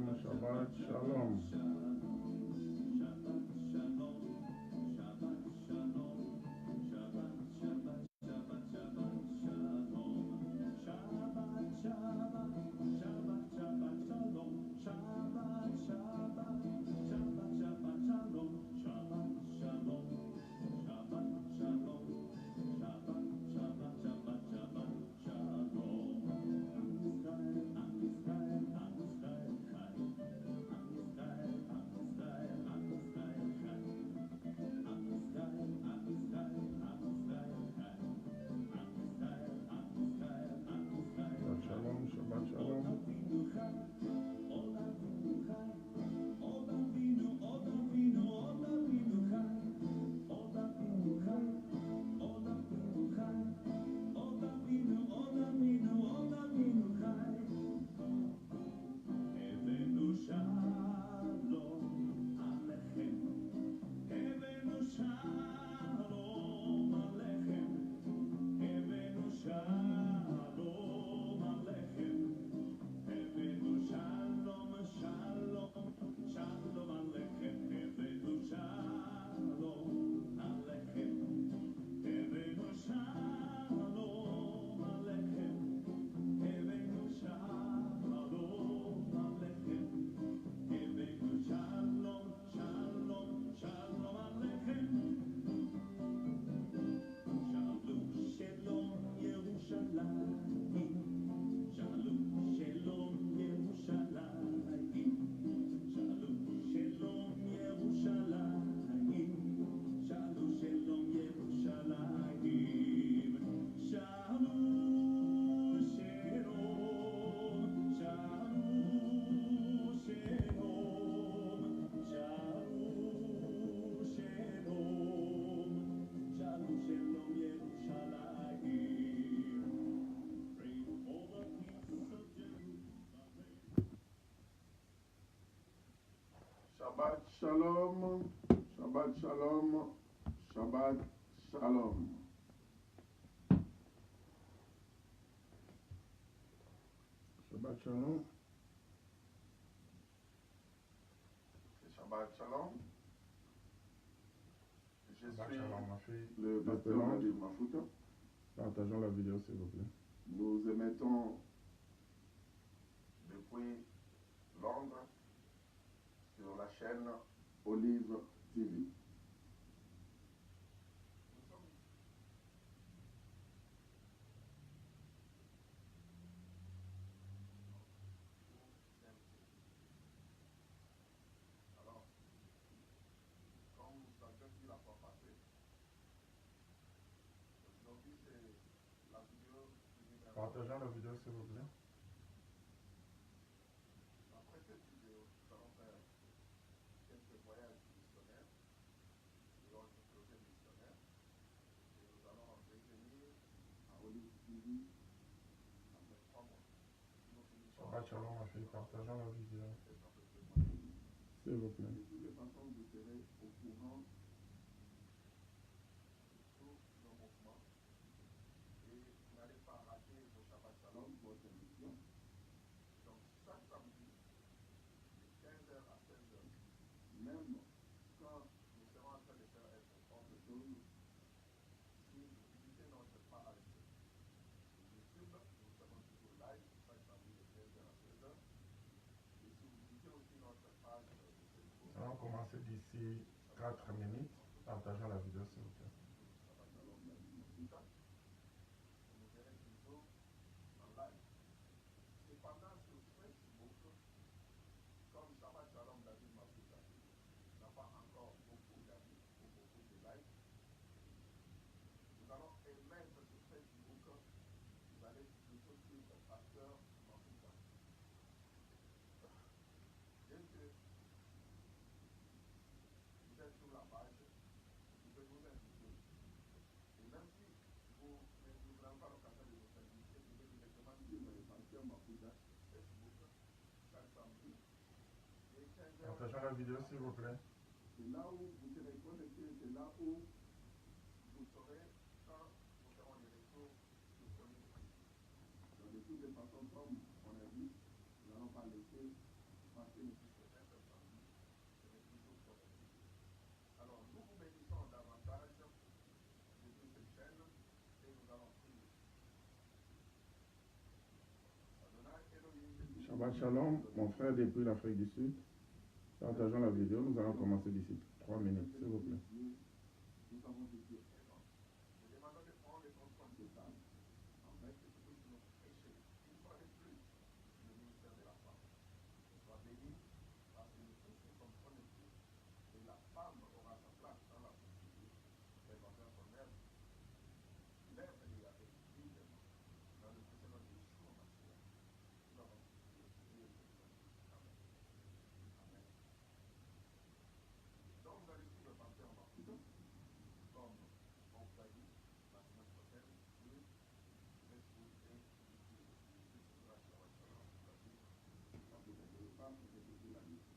Shalom, Shabbat Shalom. Shabbat Shalom. Shabbat Shalom, Shabbat Shalom, Shabbat Shalom. Shabbat Shalom. Shabbat Shalom. Je suis le pasteur Nadir Mafouta. Partageons la vidéo s'il vous plaît. Nous émettons depuis Londres sur la chaîne Olive TV. Alors, comme vous avez vu la fois passée, aujourd'hui c'est la vidéo. Partageons la vidéo s'il vous plaît. Après cette vidéo, nous allons faire quelques voyages missionnaires, durant une projet missionnaire, et nous allons revenir à Olive TV après 3 mois. Shabbat Shalom, ma fille, partageons la vidéo. S'il vous plaît. De toutes les façons, vous serez au courant de tous nos mouvements et vous n'allez pas rater vos Shabbat Shalom, votre émission. Donc, chaque samedi, 15h à 16h, même quand nous serons en train de faire autre chose, si vous visitez notre page YouTube, nous serons toujours live chaque samedi de 15h à 16h. Et si vous visitez aussi notre page de Facebook, nous allons commencer d'ici 4 minutes. Partageons la vidéo s'il vous plaît. Vous verrez toujours en live. Cependant, sur Facebook, comme Shabbat Shalom David Mafouta n'a pas encore beaucoup d'amis ou beaucoup de likes, nous allons émettre sur Facebook, vous allez plutôt suivre le pasteur Mafouta. Dès que vous êtes sur la page, vous pouvez nous inviter. Et même si vous n'avez pas l'occasion de nous inviter, vous pouvez directement suivre le pasteur Mafouta Facebook chaque samedi. Partageons la vidéo s'il vous plaît. C'est là où vous serez connecté, c'est là où vous saurez quand nous ferons des retours disponibles. Donc de toutes les façons, comme on a dit, nous n'allons pas laisser passer Shabbat Shalom, mon frère depuis l'Afrique du Sud. Partageons la vidéo, nous allons commencer d'ici 3 minutes, s'il vous plaît. Nous avons été énormes. Nous demandons de prendre les contrôles total, afin que nous puissions prêcher une fois de plus le ministère de la femme. Soit béni, parce que nous tous nous sommes connectés. Et la femme aura sa place dans la société. Elle va faire son œuvre. L'œuvre est avec librement. Dans le précédent des jours matières, nous avons prié Dieu. Amen. Amen. Donc vous allez suivre le pasteur Marquito, comme on vous a dit, la semaine prochaine, Dieu laisse vous et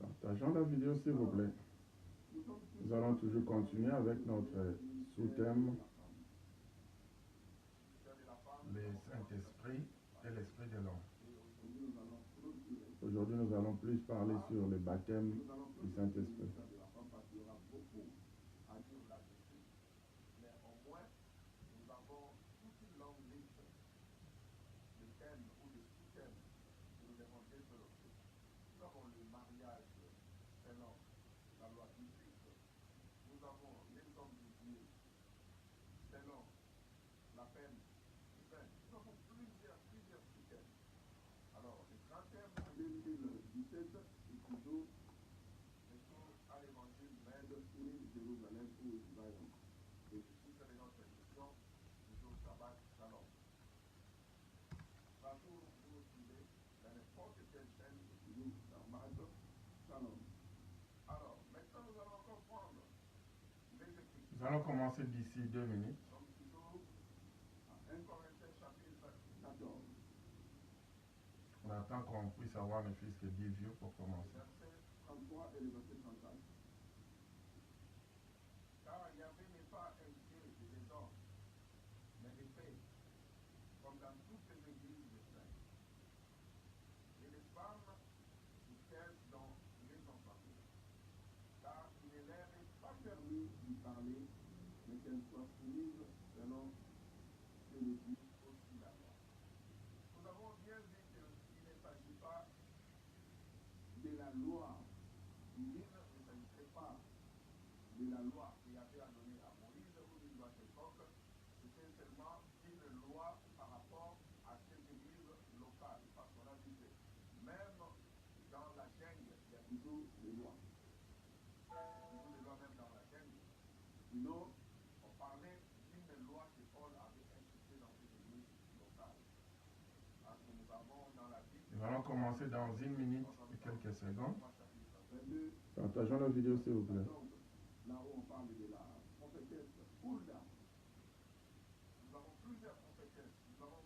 Partageons la vidéo, s'il vous plaît. Nous allons toujours continuer avec notre sous-thème, le Saint-Esprit et l'Esprit de l'homme. Aujourd'hui, nous allons plus parler sur le baptême du Saint-Esprit. Mais au moins, nous avons toute une longue liste de thèmes ou de sous-thèmes que nous devons développer. Nous avons le mariage selon la loi biblique. Nous avons les hommes de Dieu selon la peine humaine. Nous avons plusieurs sous-thèmes. Alors, le grand thème 2017 est toujours retour à l'évangile d'aide pour Jérusalem ou Zion. Et le titre de notre émission, toujours Shabbat Shalom. Partout où vous nous suivez, dans n'importe quelle chaîne, c'est toujours Shabbat Shalom. Alors, maintenant nous allons encore prendre les Écritures. Nous allons commencer d'ici 2 minutes. Nous sommes toujours à 1 Corinthiens chapitre 14. On attend qu'on puisse avoir ne fût-ce que 10 vues pour commencer. Verset 33 et le verset 34. Car Yahvé n'est pas un Dieu de désordre, mais de paix, comme dans toutes les églises de saints. Et les femmes se taisent dans les enfants, car il ne leur est pas permis d'y parler, mais qu'elles soient soumises selon que le dit aussi la loi. Nous avons bien vu qu'il ne s'agit pas de la loi divine, il ne s'agissait pas de la loi qu'il avait à donner à Moïse ou d'une loi quelconque, c'était seulement une loi par rapport à cette église locale, parce qu'on a dit que même dans la jungle, il y a toujours des lois. Il y a toujours des lois même dans la jungle. Sinon, on parlait d'une loi que Paul avait instituée dans cette église locale. Parce que nous avons dans la Bible... Nous allons commencer dans 1 minute et quelques secondes. Partageons la vidéo, s'il vous plaît. Là où on parle de la prophétesse Hulda. Nous avons plusieurs prophétesses. Nous avons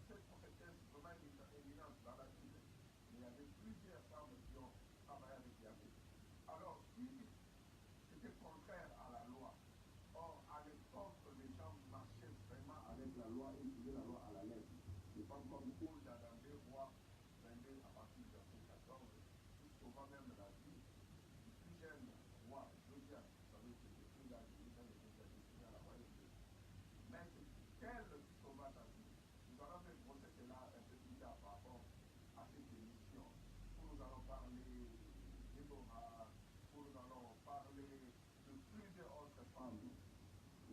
cette prophétesse vraiment éminente dans la Bible. Mais il y avait plusieurs femmes qui ont travaillé avec Yahvé. Alors, si c'était contraire à la loi, or à l'époque, les gens marchaient vraiment avec la loi et utilisaient la loi à la lettre. C'est pas comme Hulda dans 2 Rois 22 à partir du verset 14, jusqu'au même la vie du plus jeune roi, Josias. Mais quel sauva ta vie? Nous allons faire brosser cela un peu plus tard par rapport à cette émission où nous allons parler de Déborah, où nous allons parler de plusieurs autres femmes,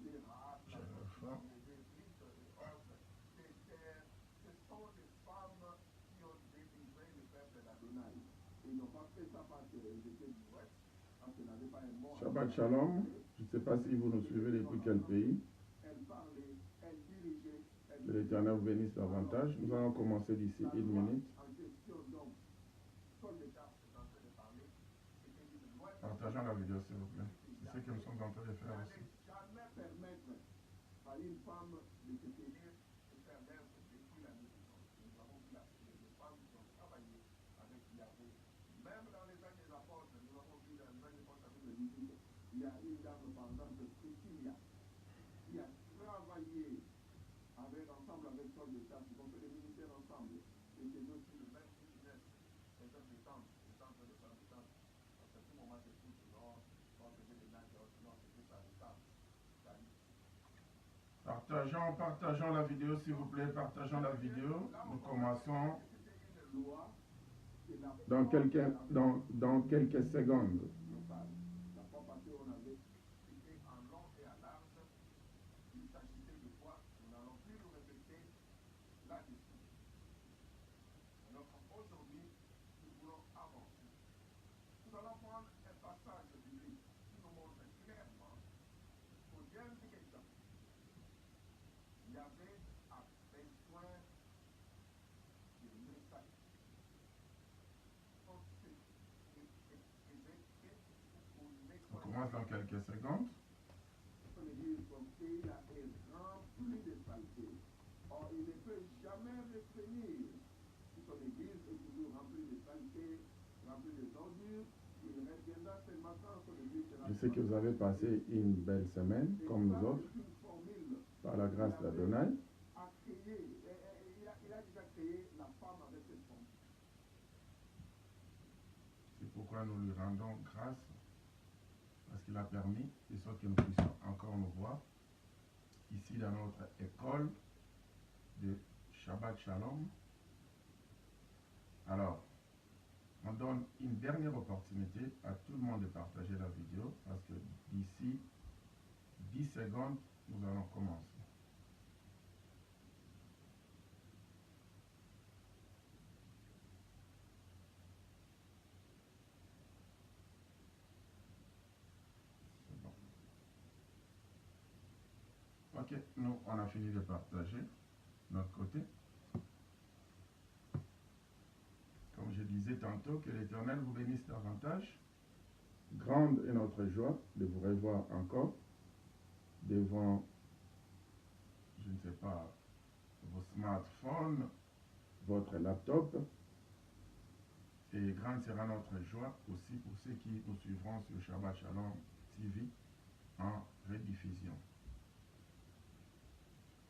les Rahab, les Égyptes et autres. Ce sont des femmes qui ont délivré le peuple d'Adonai. Ils n'ont pas fait ça parce qu'ils étaient mouettes. Shabbat Shalom. Je ne sais pas si vous nous suivez depuis quel pays. Que l'Éternel vous bénisse davantage. Nous allons commencer d'ici 1 minute. Partageons la vidéo, s'il vous plaît. C'est ce que nous sommes en train de faire aussi. Jamais permettre à une femme de se tenir et faire l'œuvre depuis la naissance. Nous avons vu les femmes qui ont travaillé avec Yahvé. Même dans les années des apôtres, nous avons vu dans les années des apôtres avec le disciple, il y a une dame, par exemple, Priscilla, qui a travaillé ensemble avec Paul de Tarse, ils ont fait le ministère ensemble. Et c'est aussi le même business, c'est un des temps, le temps de faire du temps. Parce qu'à tout moment, c'est tout, non, on faisait des nages, non, c'était ça, le temps. Partageons la vidéo, s'il vous plaît, partageons la vidéo. Nous commençons. C'était une loi dans quelques secondes. La fois passée, on avait expliqué en long et à large. Il s'agissait de quoi? Nous n'allons plus nous répéter là-dessus. Alors aujourd'hui, nous voulons avancer. Nous allons prendre un passage biblique qui nous montre clairement qu'au dernier temps, il y avait besoin de messages. On commence dans quelques secondes. Son église, son pays là, est rempli de saleté. Or, il ne peut jamais retenir. Si son église est toujours remplie de saleté, remplie de ordures, il reviendra seulement quand son église sera. Je sais que vous avez passé une belle semaine, comme nous autres, par la grâce d'Adonai. Il a déjà créé la femme avec cette femme. C'est pourquoi nous lui rendons grâce, parce qu'il a permis, de sorte que nous puissions encore nous voir, ici dans notre école de Shabbat Shalom. Alors, on donne une dernière opportunité à tout le monde de partager la vidéo, parce que d'ici 10 secondes, nous allons commencer. Ok, nous, on a fini de partager notre côté. Comme je disais tantôt, que l'Éternel vous bénisse davantage. Grande est notre joie de vous revoir encore devant, je ne sais pas, vos smartphones, votre laptop. Et grande sera notre joie aussi pour ceux qui nous suivront sur Shabbat Shalom TV en rediffusion.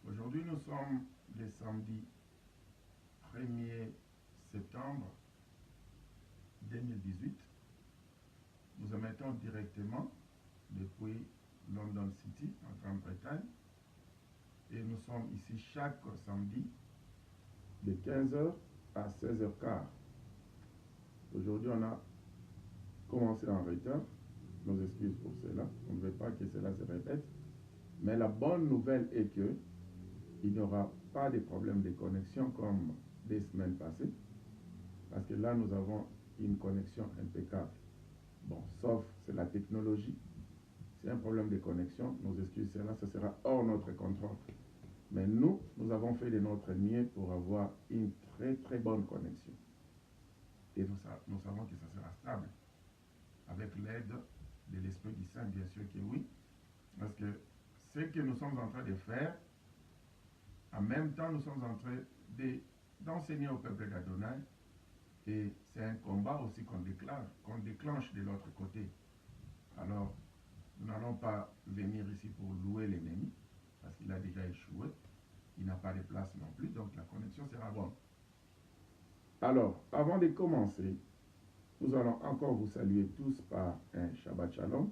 Aujourd'hui, nous sommes le samedi 1er septembre 2018. Nous émettons directement depuis London City, en Grande-Bretagne. Et nous sommes ici chaque samedi de 15h à 16h15. Aujourd'hui, on a commencé en retard. Nos excuses pour cela. On ne veut pas que cela se répète. Mais la bonne nouvelle est que il n'y aura pas de problème de connexion comme des semaines passées. Parce que là, nous avons une connexion impeccable. Bon, sauf c'est la technologie. C'est un problème de connexion. Nos excuses, cela, ça sera hors notre contrôle. Mais nous avons fait de notre mieux pour avoir une très très bonne connexion. Et nous savons que ça sera stable. Avec l'aide de l'Esprit du Saint, bien sûr que oui. Parce que ce que nous sommes en train de faire, en même temps, nous sommes en train d'enseigner au peuple d'Adonai. Et c'est un combat aussi qu'on déclenche de l'autre côté. Alors, nous n'allons pas venir ici pour louer l'ennemi, parce qu'il a déjà échoué. Il n'a pas de place non plus, donc la connexion sera bonne. Alors, avant de commencer, nous allons encore vous saluer tous par un Shabbat Shalom.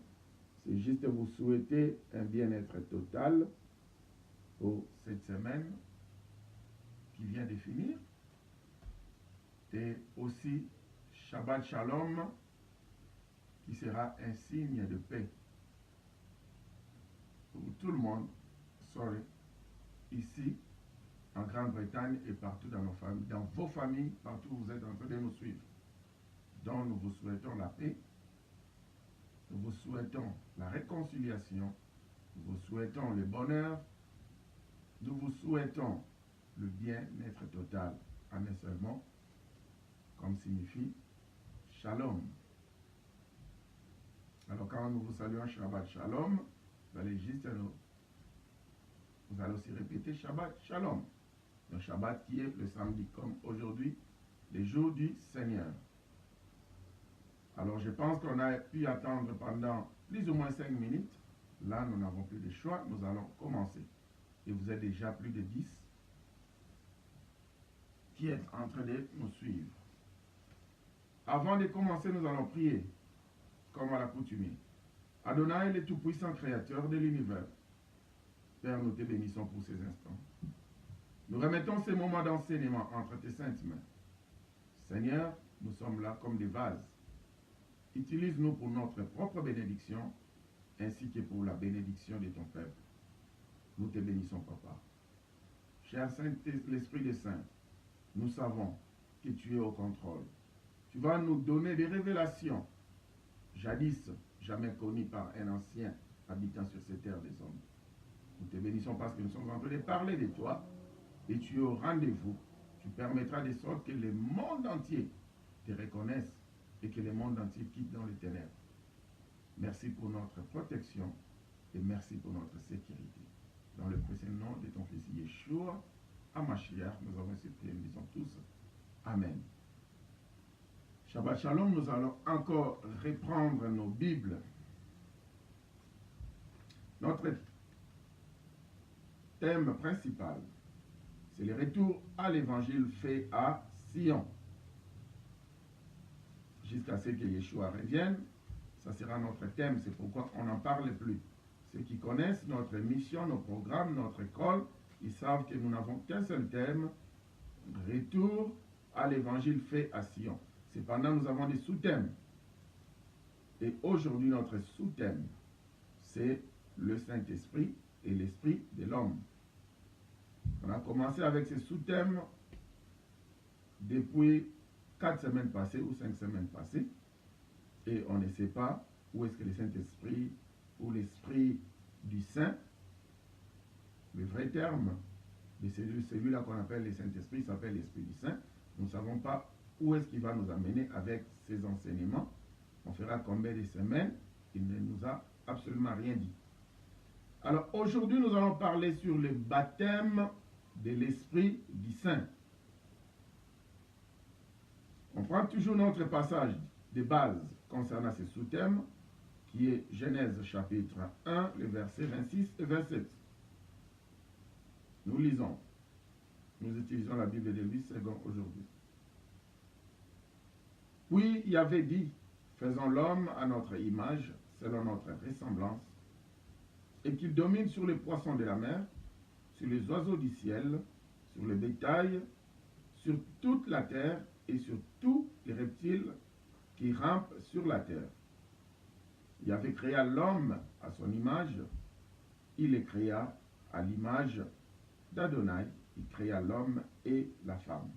C'est juste vous souhaiter un bien-être total pour cette semaine qui vient de finir. Et aussi Shabbat Shalom qui sera un signe de paix pour tout le monde, ici en Grande-Bretagne et partout dans nos familles, dans vos familles, partout où vous êtes en train de nous suivre. Donc nous vous souhaitons la paix, nous vous souhaitons la réconciliation, nous vous souhaitons le bonheur, nous vous souhaitons le bien-être total en un seul mot, comme signifie Shalom. Alors quand nous vous saluons Shabbat Shalom, vous allez juste vous allez aussi répéter Shabbat Shalom. Le Shabbat qui est le samedi, comme aujourd'hui, le jour du Seigneur. Alors je pense qu'on a pu attendre pendant plus ou moins 5 minutes. Là, nous n'avons plus de choix, nous allons commencer. Et vous êtes déjà plus de 10 qui êtes en train de nous suivre. Avant de commencer, nous allons prier, comme à l'accoutumée. Adonai, le tout-puissant créateur de l'univers, Père, nous te bénissons pour ces instants. Nous remettons ces moments d'enseignement entre tes saintes mains. Seigneur, nous sommes là comme des vases. Utilise-nous pour notre propre bénédiction, ainsi que pour la bénédiction de ton peuple. Nous te bénissons, Papa. Cher Saint, l'Esprit des Saints, nous savons que tu es au contrôle. Tu vas nous donner des révélations, jadis jamais connues par un ancien habitant sur cette terre des hommes. Nous te bénissons parce que nous sommes en train de parler de toi et tu es au rendez-vous. Tu permettras de sorte que le monde entier te reconnaisse et que le monde entier quitte dans les ténèbres. Merci pour notre protection et merci pour notre sécurité. Dans le précieux nom de ton Fils Yeshua, Hamashiach, nous avons supplié, nous disons tous Amen. Shabbat Shalom, nous allons encore reprendre nos Bibles. Notre thème principal, c'est le retour à l'évangile fait à Sion. Jusqu'à ce que Yeshua revienne, ça sera notre thème, c'est pourquoi on n'en parle plus. Ceux qui connaissent notre mission, nos programmes, notre école, ils savent que nous n'avons qu'un seul thème, retour à l'évangile fait à Sion. Cependant, nous avons des sous-thèmes. Et aujourd'hui, notre sous-thème, c'est le Saint-Esprit et l'Esprit de l'homme. On a commencé avec ces sous-thèmes depuis 4 semaines passées ou 5 semaines passées. Et on ne sait pas où est-ce que le Saint-Esprit ou l'Esprit du Saint, le vrai terme de celui-là qu'on appelle le Saint-Esprit s'appelle l'Esprit du Saint. Nous ne savons pas où est-ce qu'il va nous amener avec ces enseignements. On fera combien de semaines? Il ne nous a absolument rien dit. Alors aujourd'hui, nous allons parler sur le baptême de l'Esprit du Saint. On prend toujours notre passage de base concernant ce sous-thème, qui est Genèse chapitre 1, le verset 26 et 27. Nous lisons. Nous utilisons la Bible de Louis II aujourd'hui. Puis Yahvé dit, faisons l'homme à notre image, selon notre ressemblance, et qu'il domine sur les poissons de la mer, sur les oiseaux du ciel, sur le bétail, sur toute la terre et sur tous les reptiles qui rampent sur la terre. Yahvé créa l'homme à son image, il les créa à l'image d'Adonai, il créa l'homme et la femme.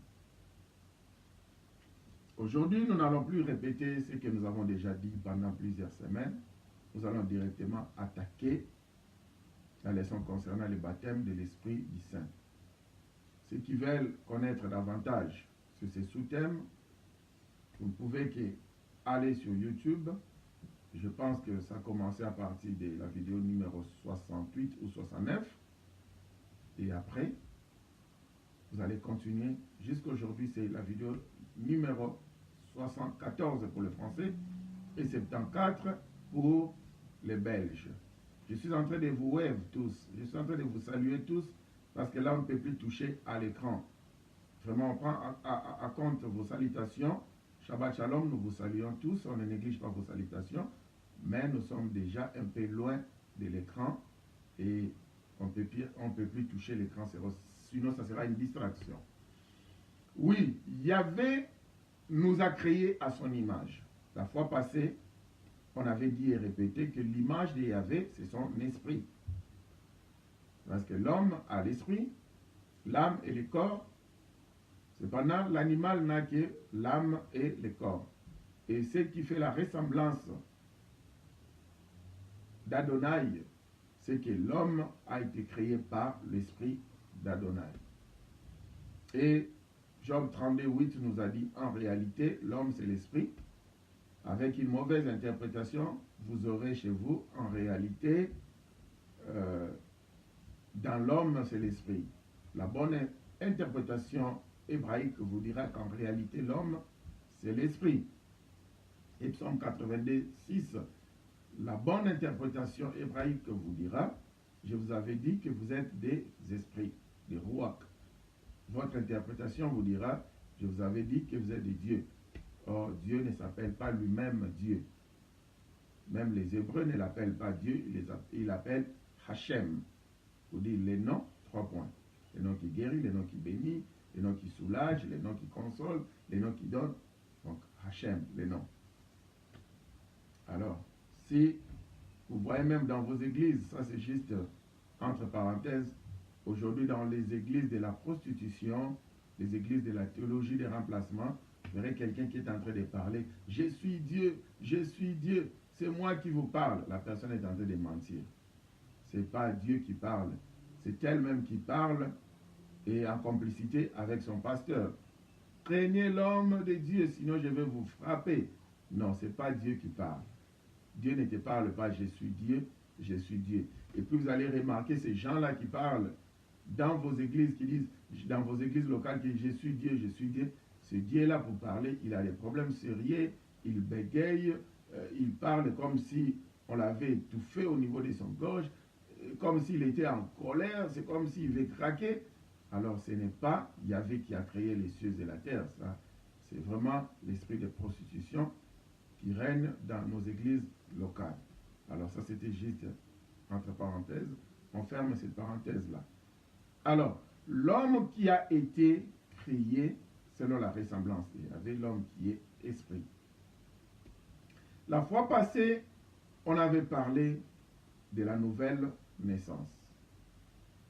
Aujourd'hui, nous n'allons plus répéter ce que nous avons déjà dit pendant plusieurs semaines. Nous allons directement attaquer la leçon concernant le baptême de l'Esprit du Saint. Ceux qui veulent connaître davantage sur ces sous-thèmes, vous ne pouvez qu'aller sur YouTube. Je pense que ça a commencé à partir de la vidéo numéro 68 ou 69. Et après, vous allez continuer. Jusqu'aujourd'hui, c'est la vidéo numéro 74 pour le français et 74 pour les Belges. Je suis en train de vous wave tous. Je suis en train de vous saluer tous parce que là, on ne peut plus toucher à l'écran. Vraiment, on prend à compte vos salutations. Shabbat Shalom, nous vous saluons tous. On ne néglige pas vos salutations. Mais nous sommes déjà un peu loin de l'écran et on ne peut plus toucher l'écran. Sinon, ça sera une distraction. Oui, Yahvé nous a créés à son image. La fois passée, on avait dit et répété que l'image de Yahvé, c'est son esprit. Parce que l'homme a l'esprit, l'âme et le corps. Cependant, l'animal n'a que l'âme et le corps. Et ce qui fait la ressemblance d'Adonai, c'est que l'homme a été créé par l'esprit d'Adonai. Et Job 32:8 nous a dit, en réalité, l'homme c'est l'esprit. Avec une mauvaise interprétation, vous aurez chez vous, en réalité, dans l'homme c'est l'esprit. La bonne interprétation hébraïque vous dira qu'en réalité, l'homme c'est l'esprit. Et Psaume 82:6, la bonne interprétation hébraïque vous dira, je vous avais dit que vous êtes des esprits, des ruach. Votre interprétation vous dira, je vous avais dit que vous êtes des dieux. Or, Dieu ne s'appelle pas lui-même Dieu. Même les Hébreux ne l'appellent pas Dieu, ils l'appellent Hachem. Vous dites les noms, 3 points. Les noms qui guérit, les noms qui bénit, les noms qui soulage, les noms qui console, les noms qui donnent. Donc, Hachem, les noms. Alors, si vous voyez même dans vos églises, ça c'est juste entre parenthèses, aujourd'hui dans les églises de la prostitution, les églises de la théologie des remplacements, vous verrez quelqu'un qui est en train de parler, je suis Dieu, c'est moi qui vous parle. La personne est en train de mentir. Ce n'est pas Dieu qui parle, c'est elle-même qui parle et en complicité avec son pasteur. Craignez l'homme de Dieu, sinon je vais vous frapper. Non, ce n'est pas Dieu qui parle. Dieu ne te parle pas, je suis Dieu, je suis Dieu. Et puis vous allez remarquer ces gens-là qui parlent dans vos églises, qui disent, dans vos églises locales, qui disent, je suis Dieu, je suis Dieu. Ce Dieu-là, pour parler, il a des problèmes sérieux, il bégaye, il parle comme si on l'avait étouffé au niveau de son gorge, comme s'il était en colère, c'est comme s'il veut craquer. Alors ce n'est pas Yahvé qui a créé les cieux et la terre, ça. C'est vraiment l'esprit de prostitution qui règne dans nos églises locales. Alors ça c'était juste entre parenthèses, on ferme cette parenthèse-là. Alors, l'homme qui a été créé selon la ressemblance de Yahvé, l'homme qui est esprit. La fois passée, on avait parlé de la nouvelle naissance.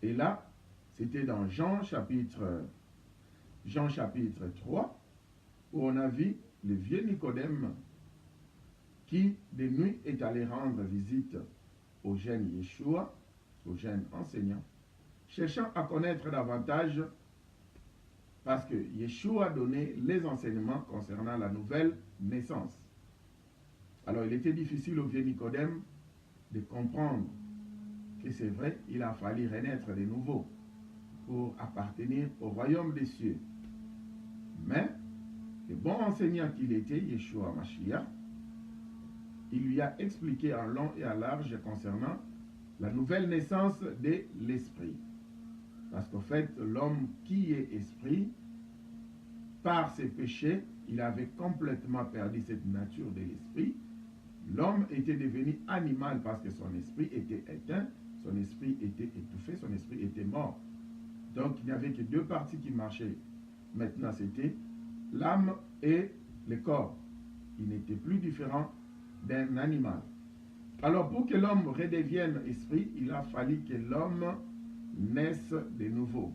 Et là, c'était dans Jean chapitre 3, où on a vu le vieux Nicodème qui, de nuit, est allé rendre visite au jeune Yeshua, au jeune enseignant, cherchant à connaître davantage, parce que Yeshua donnait les enseignements concernant la nouvelle naissance. Alors, il était difficile au vieux Nicodème de comprendre que c'est vrai, il a fallu renaître de nouveau pour appartenir au royaume des cieux. Mais, le bon enseignant qu'il était, Yeshua Mashiach, il lui a expliqué en long et en large concernant la nouvelle naissance de l'esprit. Parce qu'en fait, l'homme qui est esprit, par ses péchés, il avait complètement perdu cette nature de l'esprit. L'homme était devenu animal parce que son esprit était éteint, son esprit était étouffé, son esprit était mort. Donc il n'y avait que deux parties qui marchaient. Maintenant c'était l'âme et le corps. Il n'était plus différent d'un animal. Alors pour que l'homme redevienne esprit, il a fallu que l'homme naisse de nouveau.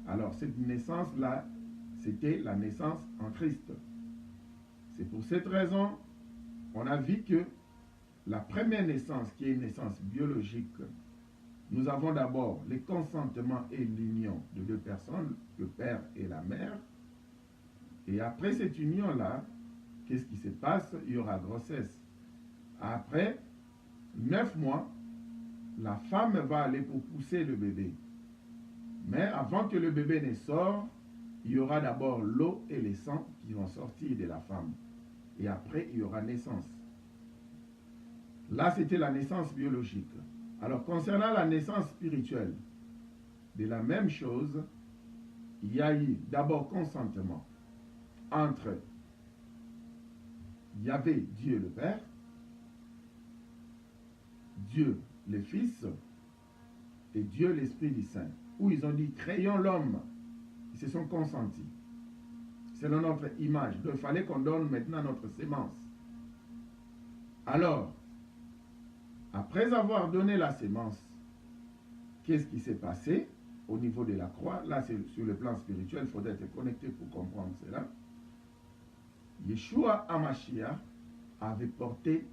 Alors cette naissance-là, c'était la naissance en Christ. C'est pour cette raison on a vu que la première naissance, qui est une naissance biologique, nous avons d'abord le consentement et l'union de deux personnes, le père et la mère. Et après cette union-là, qu'est-ce qui se passe? Il y aura grossesse. Après 9 mois, la femme va aller pour pousser le bébé. Mais avant que le bébé ne sorte, il y aura d'abord l'eau et le sang qui vont sortir de la femme. Et après, il y aura naissance. Là, c'était la naissance biologique. Alors, concernant la naissance spirituelle, de la même chose, il y a eu d'abord consentement entre Yahvé, Dieu le Père, Dieu le Fils et Dieu l'Esprit du Saint, où ils ont dit, créons l'homme. Ils se sont consentis. Selon notre image. Donc, il fallait qu'on donne maintenant notre sémence. Alors, après avoir donné la sémence, qu'est-ce qui s'est passé au niveau de la croix? Là, c'est sur le plan spirituel, il faudrait être connecté pour comprendre cela. Yeshua HaMashiach avait porté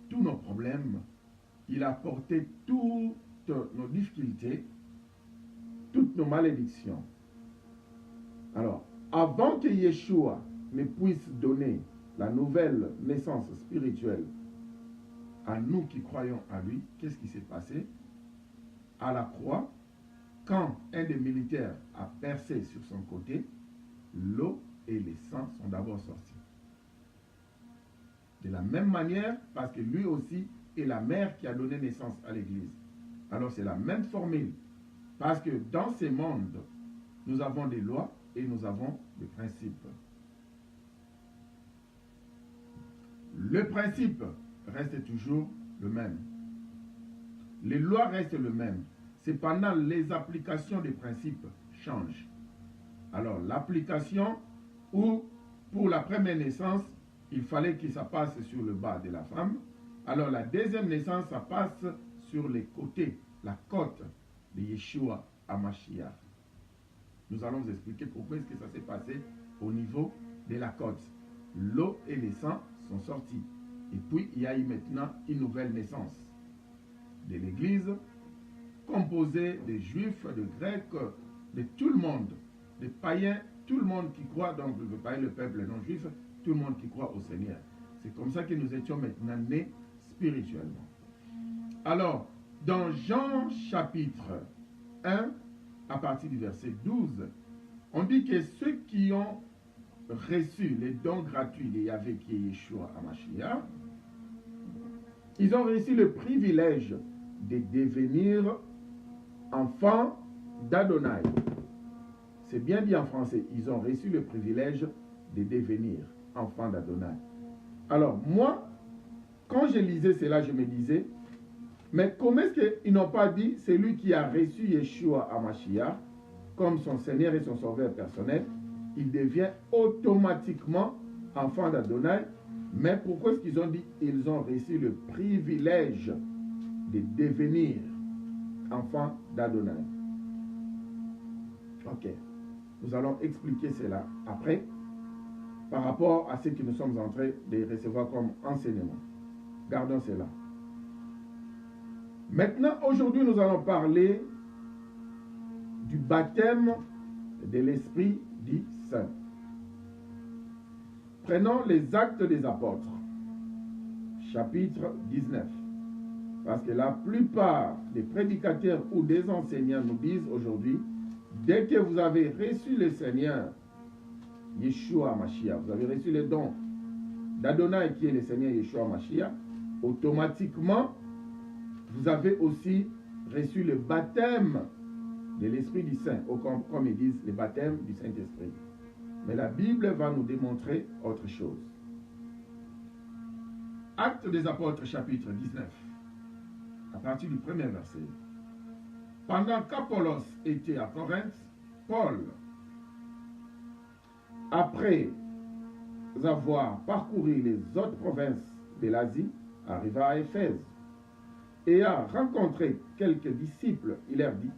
tous nos problèmes. Il a porté toutes nos difficultés, toutes nos malédictions. Alors, avant que Yeshua ne puisse donner la nouvelle naissance spirituelle à nous qui croyons à lui, qu'est-ce qui s'est passé? À la croix, quand un des militaires a percé sur son côté, l'eau et le sang sont d'abord sortis. De la même manière, parce que lui aussi est la mère qui a donné naissance à l'Église. Alors c'est la même formule, parce que dans ce monde, nous avons des lois et nous avons des principes. Le principe reste toujours le même. Les lois restent le même. Cependant, les applications des principes changent. Alors, l'application ou pour la première naissance, il fallait que ça passe sur le bas de la femme. Alors la deuxième naissance, ça passe sur les côtés, la côte de Yeshua HaMashiach. Nous allons vous expliquer pourquoi est-ce que ça s'est passé au niveau de la côte. L'eau et le sang sont sortis. Et puis, il y a eu maintenant une nouvelle naissance de l'Église, composée de Juifs, de Grecs, de tout le monde, de païens, tout le monde qui croit, donc le païen, le peuple non juif, tout le monde qui croit au Seigneur. C'est comme ça que nous étions maintenant nés spirituellement. Alors, dans Jean chapitre 1, à partir du verset 12, on dit que ceux qui ont reçu les dons gratuits de Yahvé qui est Yeshua HaMashiach, ils ont reçu le privilège de devenir enfants d'Adonai. C'est bien dit en français, ils ont reçu le privilège de devenir enfants d'Adonai. Alors moi, quand je lisais cela, je me disais, mais comment est-ce qu'ils n'ont pas dit celui qui a reçu Yeshua HaMashiach comme son Seigneur et son Sauveur personnel, il devient automatiquement enfant d'Adonai. Mais pourquoi est-ce qu'ils ont dit ils ont reçu le privilège de devenir enfant d'Adonai? Ok. Nous allons expliquer cela après par rapport à ce que nous sommes en train de recevoir comme enseignement. Gardons cela. Maintenant, aujourd'hui, nous allons parler du baptême de l'Esprit dit Saint. Prenons les Actes des Apôtres, chapitre 19. Parce que la plupart des prédicateurs ou des enseignants nous disent aujourd'hui, dès que vous avez reçu le Seigneur, Yeshua HaMashiach, vous avez reçu le don d'Adonai qui est le Seigneur Yeshua HaMashiach, automatiquement, vous avez aussi reçu le baptême de l'Esprit du Saint, ou comme ils disent, le baptême du Saint-Esprit. Mais la Bible va nous démontrer autre chose. Actes des Apôtres, chapitre 19, à partir du premier verset. Pendant qu'Apollos était à Corinthe, Paul, après avoir parcouru les autres provinces de l'Asie, arriva à Éphèse et a rencontré quelques disciples. Il leur dit,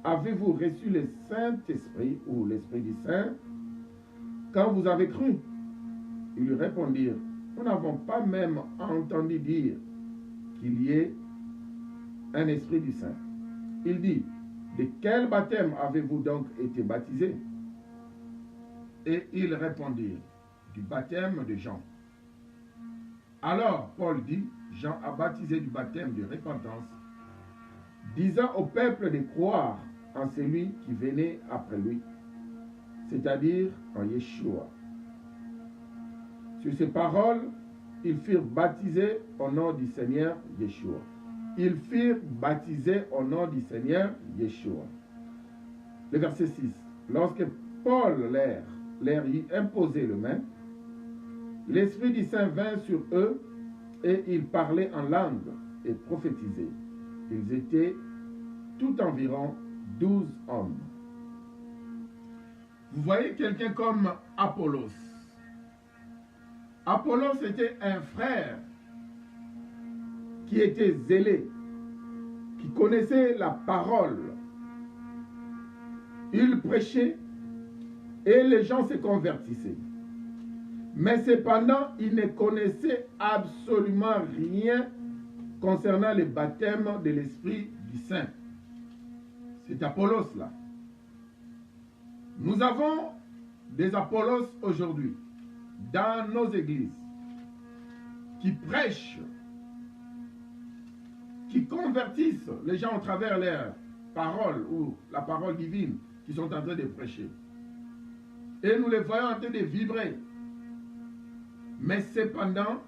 avez-vous reçu le Saint-Esprit ou l'Esprit du Saint quand vous avez cru? Ils lui répondirent, nous n'avons pas même entendu dire qu'il y ait un Esprit du Saint. Il dit, de quel baptême avez-vous donc été baptisés? Et ils répondirent, du baptême de Jean. Alors Paul dit, Jean a baptisé du baptême de repentance, disant au peuple de croire en celui qui venait après lui, c'est-à-dire en Yeshua. Sur ces paroles, ils furent baptisés au nom du Seigneur Yeshua. Ils furent baptisés au nom du Seigneur Yeshua. Le verset 6. Lorsque Paul leur y imposait le main, l'Esprit du Saint vint sur eux et ils parlaient en langue et prophétisaient. Ils étaient tout environ 12 hommes. Vous voyez quelqu'un comme Apollos. Apollos était un frère qui était zélé, qui connaissait la parole. Il prêchait et les gens se convertissaient. Mais cependant, il ne connaissait absolument rien concernant le baptême de l'Esprit du Saint. C'est Apollos là. Nous avons des Apollos aujourd'hui dans nos églises qui prêchent, qui convertissent les gens au travers leur parole ou la parole divine qu'ils sont en train de prêcher. Et nous les voyons en train de vibrer. Mais cependant,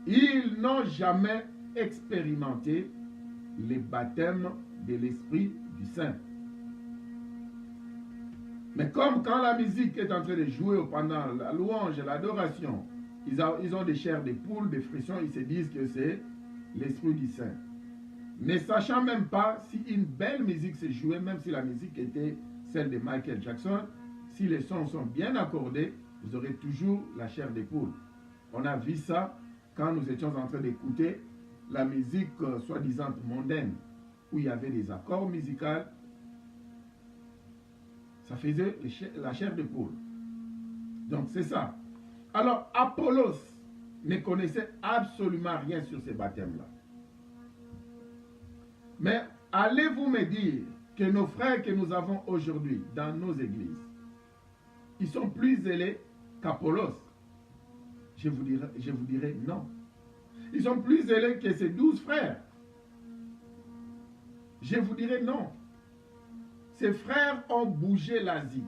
ils n'ont jamais expérimenté le baptême de l'Esprit du Saint. Mais comme quand la musique est en train de jouer pendant la louange, l'adoration, ils ont des chairs de poule, des frissons, ils se disent que c'est l'Esprit du Saint. Ne sachant même pas si une belle musique se jouait, même si la musique était celle de Michael Jackson, si les sons sont bien accordés, vous aurez toujours la chair des poules. On a vu ça quand nous étions en train d'écouter la musique soi-disant mondaine, où il y avait des accords musicaux. Ça faisait la chair de poule. Donc c'est ça. Alors Apollos ne connaissait absolument rien sur ces baptêmes-là. Mais allez-vous me dire que nos frères que nous avons aujourd'hui dans nos églises, ils sont plus zélés qu'Apollos? Je vous dirais non. Ils sont plus zélés que ces 12 frères. Je vous dirais non. Ces frères ont bougé l'Asie.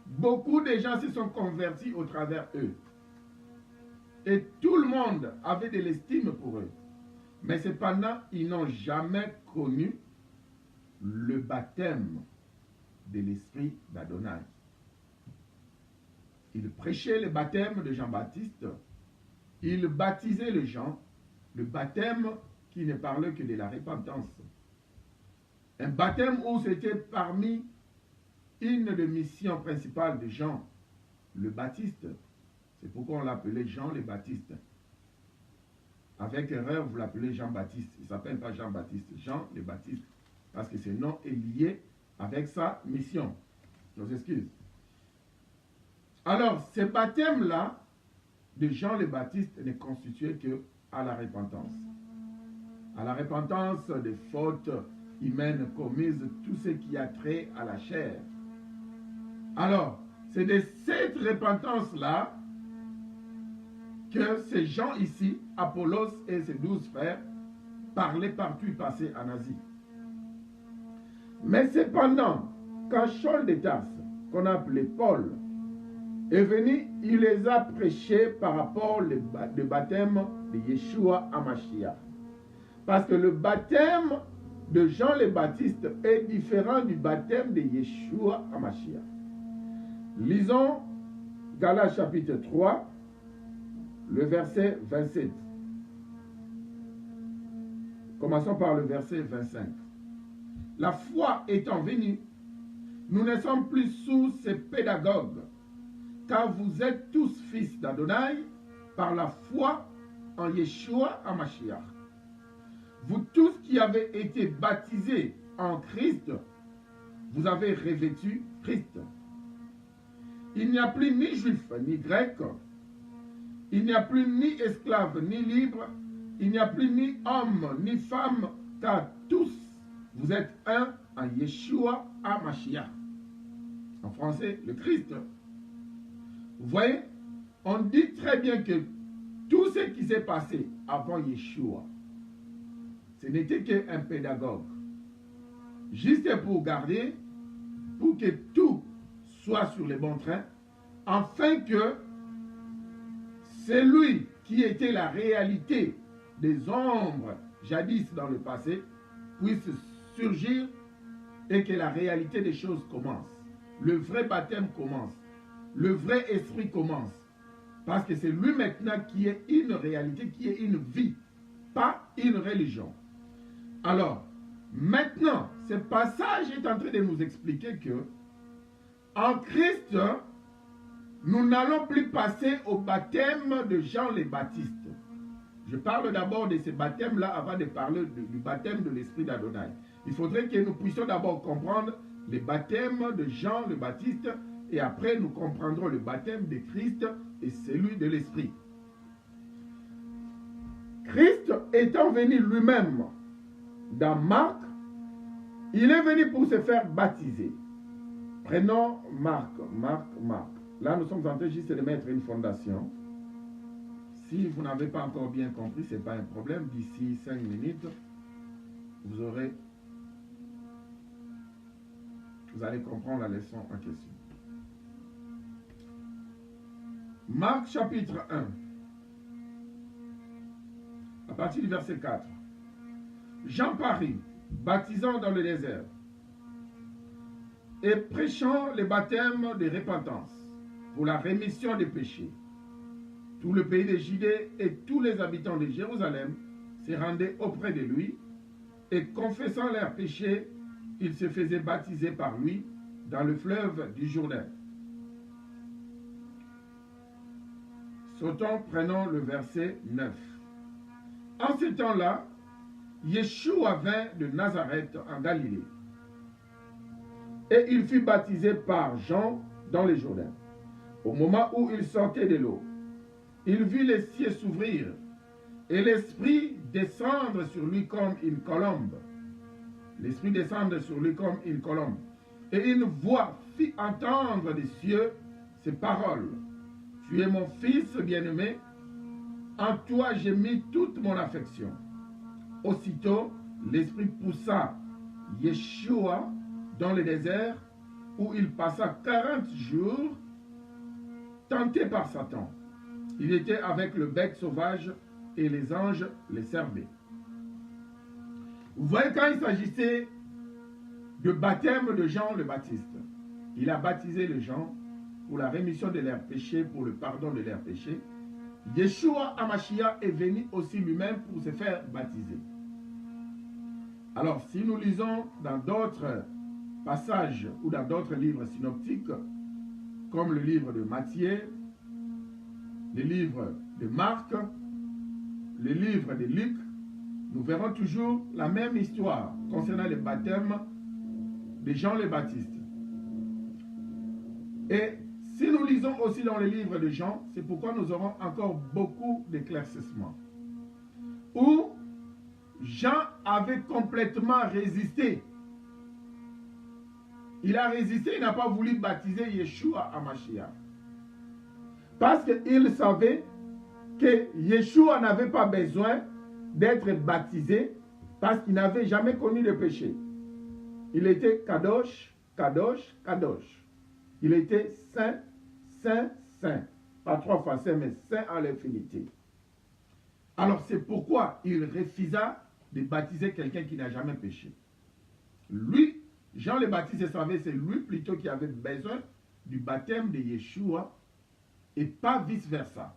Beaucoup de gens se sont convertis au travers eux. Et tout le monde avait de l'estime pour eux. Mais cependant, ils n'ont jamais connu le baptême de l'esprit d'Adonai. Ils prêchaient le baptême de Jean-Baptiste. Ils baptisaient les gens, le baptême qui ne parlait que de la repentance. Un baptême où c'était parmi une des missions principales de Jean le Baptiste. C'est pourquoi on l'appelait Jean le Baptiste. Avec erreur, vous l'appelez Jean-Baptiste. Il ne s'appelle pas Jean-Baptiste, Jean le Baptiste. Parce que ce nom est lié avec sa mission. Je vous excuse. Alors, ce baptême-là de Jean le Baptiste ne constituait que à la repentance. À la repentance des fautes humaines commises, tout ce qui a trait à la chair. Alors, c'est de cette repentance-là que ces gens ici, Apollos et ses 12 frères, parlaient partout, ils passaient en Asie. Mais cependant, quand Saul de Tarse, qu'on appelait Paul, est venu, il les a prêchés par rapport au baptême de Yeshua HaMashiach. Parce que le baptême de Jean le Baptiste est différent du baptême de Yeshua HaMashiach. Lisons Galates chapitre 3, le verset 27. Commençons par le verset 25. La foi étant venue, nous ne sommes plus sous ces pédagogues, car vous êtes tous fils d'Adonai par la foi en Yeshua HaMashiach. Vous tous qui avez été baptisés en Christ, vous avez revêtu Christ. Il n'y a plus ni juif ni grec, il n'y a plus ni esclave ni libre, il n'y a plus ni homme ni femme, car tous vous êtes un en Yeshua HaMashiach. En français, le Christ. Vous voyez, on dit très bien que tout ce qui s'est passé avant Yeshua, ce n'était qu'un pédagogue. Juste pour garder, pour que tout soit sur le bon train, afin que celui qui était la réalité des ombres jadis dans le passé puisse surgir et que la réalité des choses commence. Le vrai baptême commence. Le vrai esprit commence. Parce que c'est lui maintenant qui est une réalité, qui est une vie, pas une religion. Alors, maintenant, ce passage est en train de nous expliquer que en Christ, nous n'allons plus passer au baptême de Jean le Baptiste. Je parle d'abord de ce baptême-là avant de parler du baptême de l'Esprit d'Adonai. Il faudrait que nous puissions d'abord comprendre le baptême de Jean le Baptiste et après nous comprendrons le baptême de Christ et celui de l'Esprit. Christ étant venu lui-même dans Marc, il est venu pour se faire baptiser. Prenons Marc. Là, nous sommes en train juste de mettre une fondation. Si vous n'avez pas encore bien compris, ce n'est pas un problème. D'ici 5 minutes, vous allez comprendre la leçon en question. Marc chapitre 1, à partir du verset 4. Jean parut, baptisant dans le désert, et prêchant le baptême de repentance pour la rémission des péchés. Tout le pays de Judée et tous les habitants de Jérusalem se rendaient auprès de lui, et confessant leurs péchés, ils se faisaient baptiser par lui dans le fleuve du Jourdain. Sautons, prenons le verset 9. En ce temps-là, Yeshua vint de Nazareth en Galilée. Et il fut baptisé par Jean dans le Jourdain. Au moment où il sortait de l'eau, il vit les cieux s'ouvrir et l'Esprit descendre sur lui comme une colombe. L'Esprit descendre sur lui comme une colombe. Et une voix fit entendre des cieux ces paroles. Tu es mon fils bien-aimé, en toi j'ai mis toute mon affection. Aussitôt, l'Esprit poussa Yeshua dans le désert, où il passa 40 jours tenté par Satan. Il était avec le bec sauvage et les anges les servaient. Vous voyez, quand il s'agissait de baptême de Jean le Baptiste, il a baptisé les gens pour la rémission de leurs péchés, pour le pardon de leurs péchés. Yeshua HaMashiach est venu aussi lui-même pour se faire baptiser. Alors, si nous lisons dans d'autres passages ou dans d'autres livres synoptiques, comme le livre de Matthieu, le livre de Marc, le livre de Luc, nous verrons toujours la même histoire concernant le baptême de Jean le Baptiste. Et si nous lisons aussi dans le livre de Jean, c'est pourquoi nous aurons encore beaucoup d'éclaircissements. Où Jean avait complètement résisté. Il a résisté, il n'a pas voulu baptiser Yeshua HaMashiach. Parce qu'il savait que Yeshua n'avait pas besoin d'être baptisé parce qu'il n'avait jamais connu de péché. Il était Kadosh, Kadosh, Kadosh. Il était saint, saint, saint. Pas 3 fois saint, mais saint à l'infinité. Alors c'est pourquoi il refusa de baptiser quelqu'un qui n'a jamais péché. Lui, Jean le Baptiste savait, c'est lui plutôt qui avait besoin du baptême de Yeshua et pas vice-versa.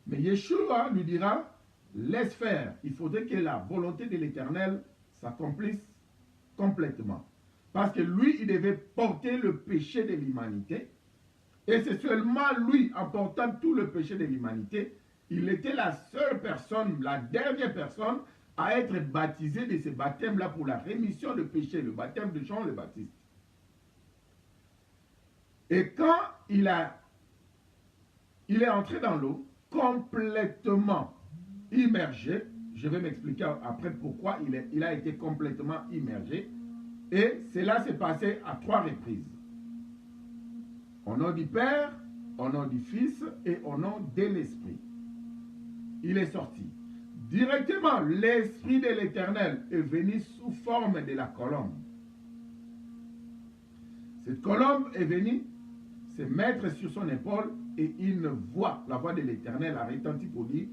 Mais Yeshua lui dira, laisse faire, il faudrait que la volonté de l'Éternel s'accomplisse complètement. Parce que lui, il devait porter le péché de l'humanité. Et c'est seulement lui, en portant tout le péché de l'humanité, il était la seule personne, la dernière personne à être baptisé de ce baptême-là pour la rémission de péché, le baptême de Jean le Baptiste. Et quand il est entré dans l'eau, complètement immergé, je vais m'expliquer après pourquoi il a été complètement immergé, et cela s'est passé à 3 reprises. Au nom du Père, au nom du Fils et au nom de l'Esprit. Il est sorti. Directement, l'Esprit de l'Éternel est venu sous forme de la colombe. Cette colombe est venue se mettre sur son épaule et une voix, la voix de l'Éternel a retenti pour dire,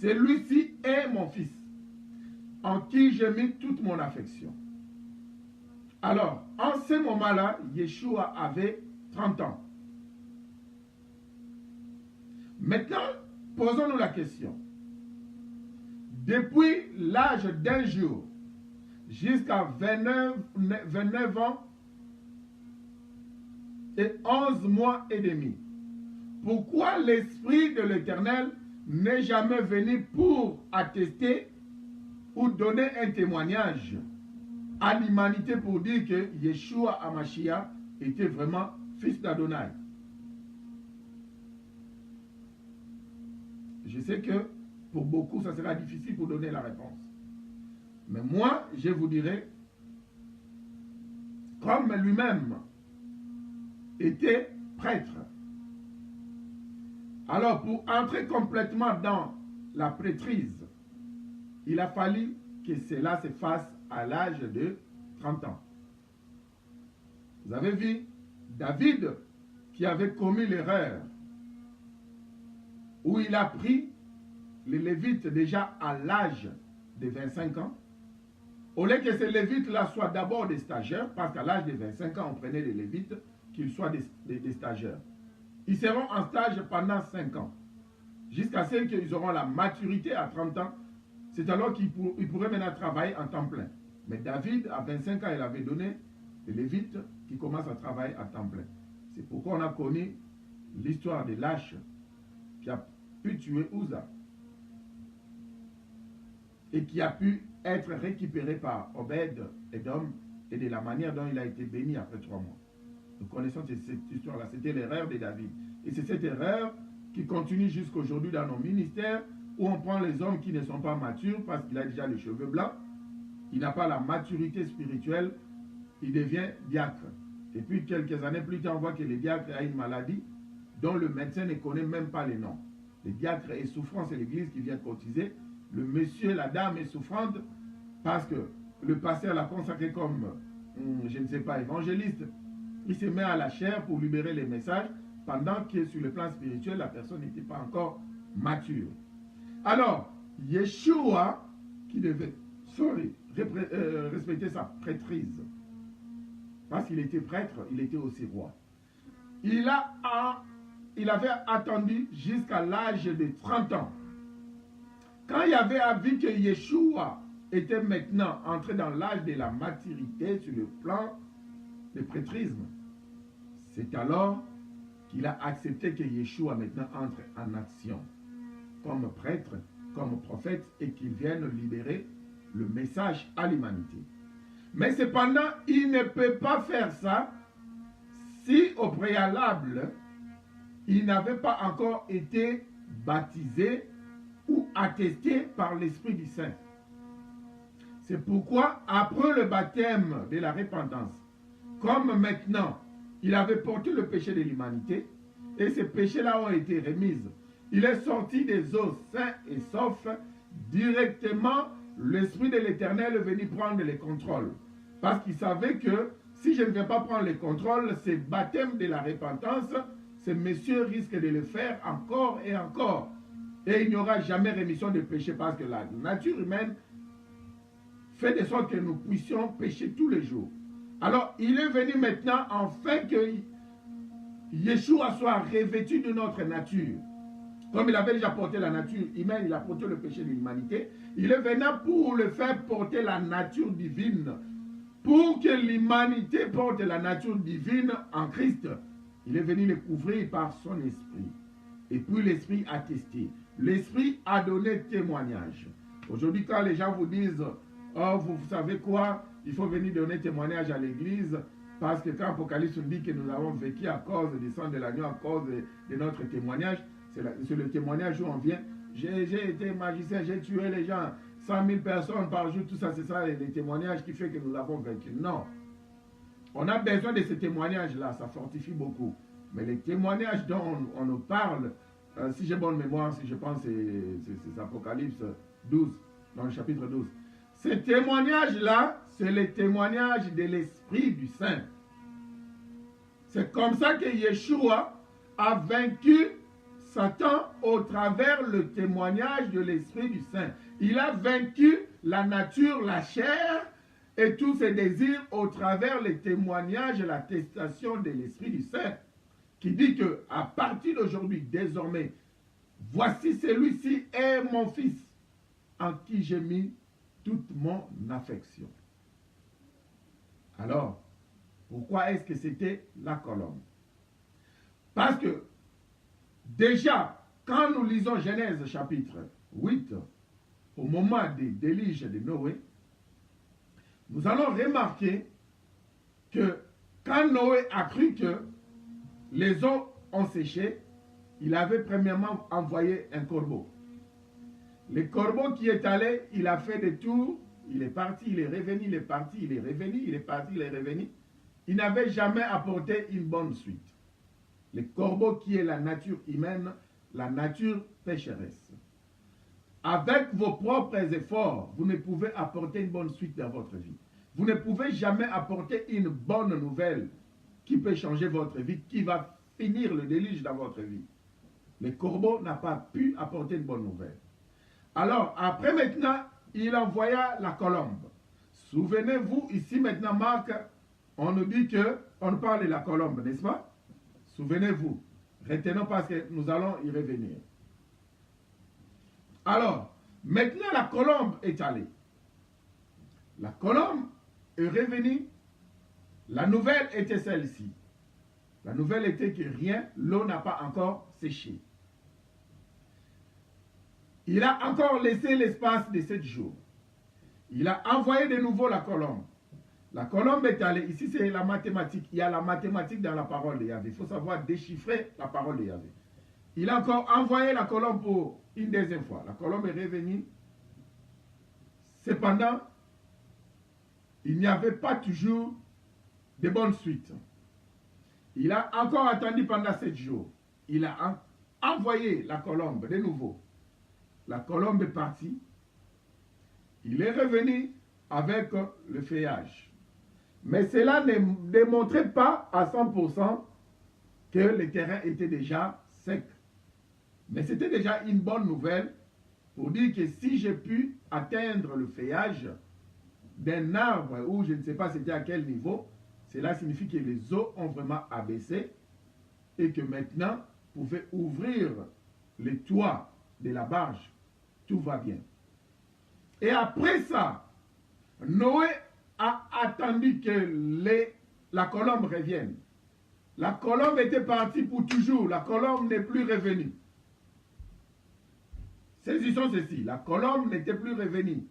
celui-ci est mon fils, en qui j'ai mis toute mon affection. Alors, en ce moment-là, Yeshua avait 30 ans. Maintenant, posons-nous la question. Depuis l'âge d'un jour jusqu'à 29 ans et 11 mois et demi, pourquoi l'Esprit de l'Éternel n'est jamais venu pour attester ou donner un témoignage à l'humanité pour dire que Yeshua HaMashiach était vraiment fils d'Adonai? Je sais que pour beaucoup, ça sera difficile pour donner la réponse. Mais moi, je vous dirai, comme lui-même était prêtre, alors pour entrer complètement dans la prêtrise, il a fallu que cela se fasse à l'âge de 30 ans. Vous avez vu David qui avait commis l'erreur où il a pris les Lévites déjà à l'âge de 25 ans. Au lieu que ces Lévites-là soient d'abord des stagiaires, parce qu'à l'âge de 25 ans, on prenait les Lévites, qu'ils soient des stagiaires. Ils seront en stage pendant 5 ans, jusqu'à ce qu'ils auront la maturité à 30 ans. C'est alors qu'ils pourraient maintenant travailler en temps plein. Mais David, à 25 ans, il avait donné les Lévites qui commence à travailler à temps plein. C'est pourquoi on a connu l'histoire de Lâche qui a pu tuer Uza et qui a pu être récupéré par Obed-Edom et de la manière dont il a été béni après 3 mois. Nous connaissons cette histoire-là. C'était l'erreur de David. Et c'est cette erreur qui continue jusqu'aujourd'hui dans nos ministères où on prend les hommes qui ne sont pas matures parce qu'il a déjà les cheveux blancs, il n'a pas la maturité spirituelle, il devient diacre. Et puis quelques années plus tard, on voit que le diacre a une maladie dont le médecin ne connaît même pas les noms. Le diacre est souffrant, c'est l'église qui vient cotiser. Le monsieur, la dame est souffrante parce que le pasteur l'a consacré comme, je ne sais pas, évangéliste. Il se met à la chair pour libérer les messages pendant que sur le plan spirituel, la personne n'était pas encore mature. Alors, Yeshua, qui devait respecter sa prêtrise, parce qu'il était prêtre, il était aussi roi. Il avait attendu jusqu'à l'âge de 30 ans. Quand il y avait vu que Yeshua était maintenant entré dans l'âge de la maturité sur le plan du prêtrisme, c'est alors qu'il a accepté que Yeshua maintenant entre en action comme prêtre, comme prophète et qu'il vienne libérer le message à l'humanité. Mais cependant, il ne peut pas faire ça si au préalable, il n'avait pas encore été baptisé ou attesté par l'Esprit du Saint. C'est pourquoi, après le baptême de la repentance, comme maintenant, il avait porté le péché de l'humanité, et ces péchés-là ont été remis, il est sorti des eaux sains et saufs, directement, l'Esprit de l'Éternel est venu prendre le contrôle. Parce qu'il savait que si je ne viens pas prendre le contrôle, ce baptême de la repentance, ce monsieur risque de le faire encore et encore. Et il n'y aura jamais rémission de péché parce que la nature humaine fait de sorte que nous puissions pécher tous les jours. Alors, il est venu maintenant afin que Yeshua soit revêtu de notre nature. Comme il avait déjà porté la nature humaine, il a porté le péché de l'humanité. Il est venu pour le faire porter la nature divine. Pour que l'humanité porte la nature divine en Christ. Il est venu le couvrir par son esprit. Et puis l'esprit a testé. L'esprit a donné témoignage. Aujourd'hui, quand les gens vous disent, oh, vous savez quoi, il faut venir donner témoignage à l'église, parce que quand Apocalypse nous dit que nous avons vécu à cause du sang de l'agneau, à cause de notre témoignage, c'est le témoignage où on vient. J'ai été magicien, j'ai tué les gens, 100 000 personnes par jour, tout ça, c'est ça, les témoignages qui fait que nous avons vaincu. Non. On a besoin de ces témoignages-là, ça fortifie beaucoup. Mais les témoignages dont on nous parle, si j'ai bonne mémoire, si je pense, c'est Apocalypse 12, dans le chapitre 12. Ces témoignages-là, c'est les témoignages de l'Esprit du Saint. C'est comme ça que Yeshua a vaincu Satan au travers le témoignage de l'Esprit du Saint. Il a vaincu la nature, la chair et tous ses désirs au travers le témoignage et l'attestation de l'Esprit du Saint, qui dit que à partir d'aujourd'hui, désormais, voici celui-ci est mon fils, en qui j'ai mis toute mon affection. Alors, pourquoi est-ce que c'était la colombe? Parce que déjà, quand nous lisons Genèse chapitre 8, au moment des déluges de Noé, nous allons remarquer que quand Noé a cru que les eaux ont séché, il avait premièrement envoyé un corbeau. Le corbeau qui est allé, il a fait des tours, il est parti, il est revenu, il est parti, il est revenu, il est parti, il est revenu. Il n'avait jamais apporté une bonne suite. Le corbeau qui est la nature humaine, la nature pécheresse. Avec vos propres efforts, vous ne pouvez apporter une bonne suite dans votre vie. Vous ne pouvez jamais apporter une bonne nouvelle qui peut changer votre vie, qui va finir le déluge dans votre vie. Le corbeau n'a pas pu apporter une bonne nouvelle. Alors, après maintenant, il envoya la colombe. Souvenez-vous, ici maintenant, Marc, on nous dit que, on parle de la colombe, n'est-ce pas? Souvenez-vous. Retenons parce que nous allons y revenir. Alors, maintenant la colombe est allée. La colombe est revenue La nouvelle était celle-ci. La nouvelle était que rien, l'eau n'a pas encore séché. Il a encore laissé l'espace de 7 jours. Il a envoyé de nouveau la colombe. La colombe est allée, ici c'est la mathématique. Il y a la mathématique dans la parole de Yahvé. Il faut savoir déchiffrer la parole de Yahvé. Il a encore envoyé la colombe pour une deuxième fois. La colombe est revenue. Cependant, il n'y avait pas toujours de bonnes suites. Il a encore attendu pendant 7 jours. Il a envoyé la colombe de nouveau. La colombe est partie. Il est revenu avec le feuillage. Mais cela ne démontrait pas à 100% que le terrain était déjà sec. Mais c'était déjà une bonne nouvelle pour dire que si j'ai pu atteindre le feuillage d'un arbre où je ne sais pas c'était à quel niveau, cela signifie que les eaux ont vraiment abaissé et que maintenant, vous pouvez ouvrir les toits de la barge. Tout va bien. Et après ça, Noé a attendu que la colombe revienne. La colombe était partie pour toujours. La colombe n'est plus revenue. Saisissons ceci. La colombe n'était plus revenue.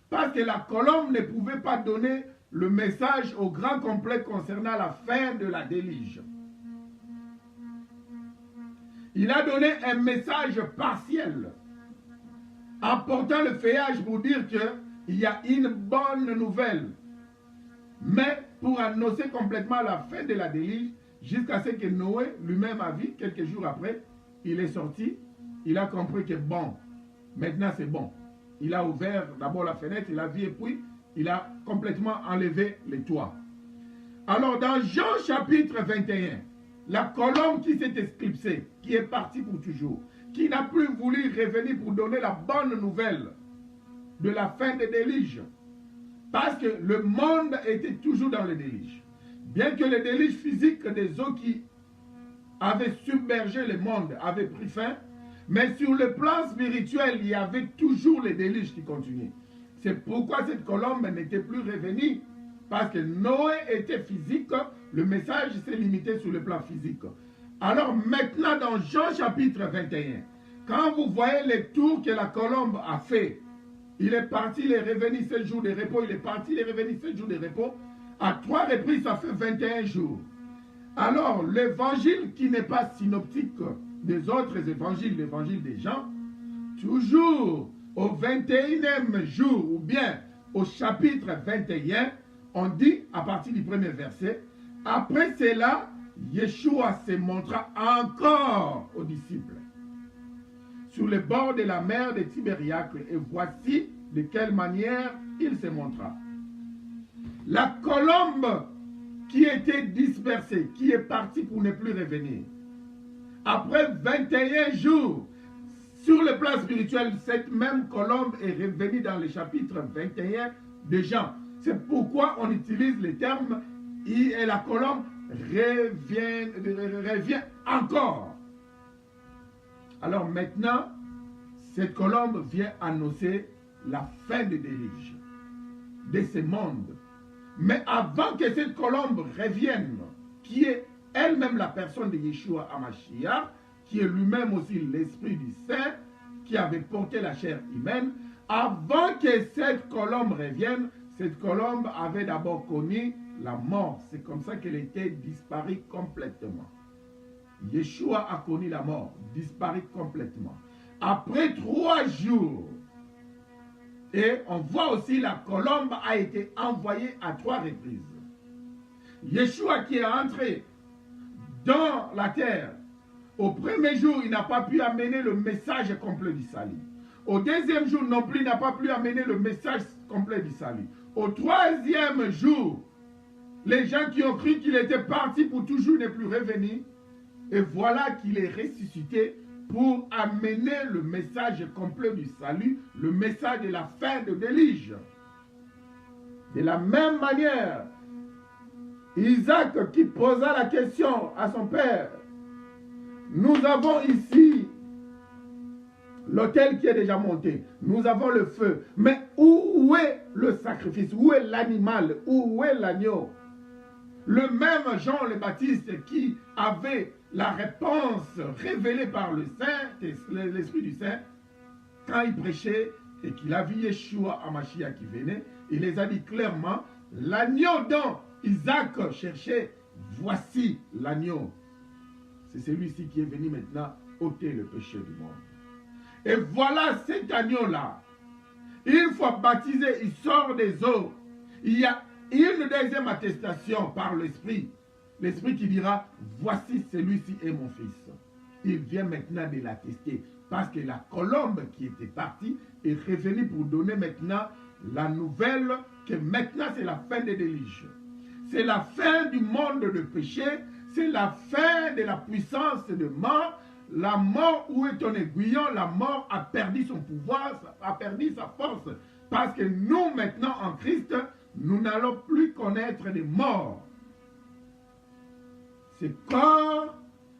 Parce que la colombe ne pouvait pas donner le message au grand complet concernant la fin de la déluge. Il a donné un message partiel, apportant le feuillage pour dire qu'il y a une bonne nouvelle. Mais pour annoncer complètement la fin de la déluge, jusqu'à ce que Noé lui-même a vu, quelques jours après, il est sorti, il a compris que bon, maintenant c'est bon. Il a ouvert d'abord la fenêtre, il a vu et puis il a complètement enlevé les toits. Alors dans Jean chapitre 21, la colombe qui s'est éclipsée, qui est partie pour toujours, qui n'a plus voulu revenir pour donner la bonne nouvelle de la fin des déluges, parce que le monde était toujours dans le déluge. Bien que le déluge physique des eaux qui avaient submergé le monde avait pris fin, mais sur le plan spirituel, il y avait toujours les déluges qui continuaient. C'est pourquoi cette colombe n'était plus revenue. Parce que Noé était physique, le message s'est limité sur le plan physique. Alors maintenant dans Jean chapitre 21, quand vous voyez les tours que la colombe a fait, il est parti, il est revenu 7 jours de repos, il est parti, il est revenu 7 jours de repos, à 3 reprises ça fait 21 jours. Alors l'évangile qui n'est pas synoptique des autres évangiles, l'évangile des gens, toujours au 21e jour ou bien au chapitre 21, on dit à partir du premier verset, après cela, Yeshua se montra encore aux disciples sur le bord de la mer de Tibériacle, et voici de quelle manière il se montra. La colombe qui était dispersée, qui est partie pour ne plus revenir, après 21 jours, sur le plan spirituel, cette même colombe est revenue dans le chapitre 21 de Jean. C'est pourquoi on utilise le terme et la colombe revient encore. Alors maintenant, cette colombe vient annoncer la fin des déluge de ce monde. Mais avant que cette colombe revienne, qui est elle-même la personne de Yeshua HaMashiach, qui est lui-même aussi l'Esprit du Saint, qui avait porté la chair humaine, avant que cette colombe revienne, cette colombe avait d'abord connu la mort. C'est comme ça qu'elle était disparue complètement. Yeshua a connu la mort, disparu complètement. Après 3 jours, et on voit aussi la colombe a été envoyée à 3 reprises. Yeshua qui est entré dans la terre, au premier jour, il n'a pas pu amener le message complet du salut. Au deuxième jour non plus, il n'a pas pu amener le message complet du salut. Au 3e jour, les gens qui ont cru qu'il était parti pour toujours ne plus revenir, et voilà qu'il est ressuscité pour amener le message complet du salut, le message de la fin de déluge. De la même manière, Isaac qui posa la question à son père, nous avons ici l'autel qui est déjà monté, nous avons le feu, mais où est le sacrifice, où est l'animal, où est l'agneau? le même Jean le Baptiste qui avait la réponse révélée par l'Esprit du Saint, quand il prêchait et qu'il a vu Yeshua Hamashiach qui venait, il les a dit clairement, l'agneau dont Isaac cherchait, voici l'agneau. C'est celui-ci qui est venu maintenant ôter le péché du monde. Et voilà cet agneau-là. Une fois baptisé, il sort des eaux. Il y a une deuxième attestation par l'Esprit. L'Esprit qui dira, voici celui-ci est mon fils. Il vient maintenant de l'attester. Parce que la colombe qui était partie est revenue pour donner maintenant la nouvelle que maintenant c'est la fin des déluges. C'est la fin du monde de péché. C'est la fin de la puissance de mort. La mort, où est ton aiguillon? La mort a perdu son pouvoir, a perdu sa force. Parce que nous, maintenant, en Christ, nous n'allons plus connaître de mort. Ce corps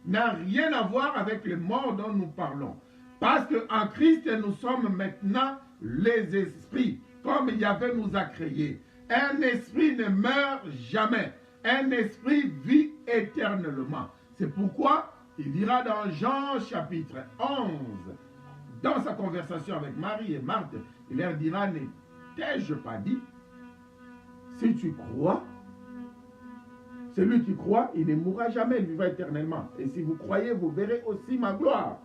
n'a rien à voir avec les morts dont nous parlons. Parce qu'en Christ, nous sommes maintenant les esprits, comme Yahvé nous a créés. Un esprit ne meurt jamais. Un esprit vit éternellement. C'est pourquoi il dira dans Jean chapitre 11, dans sa conversation avec Marie et Marthe, il leur dira, ne t'ai-je pas dit, si tu crois, celui qui croit, il ne mourra jamais, il vivra éternellement. Et si vous croyez, vous verrez aussi ma gloire.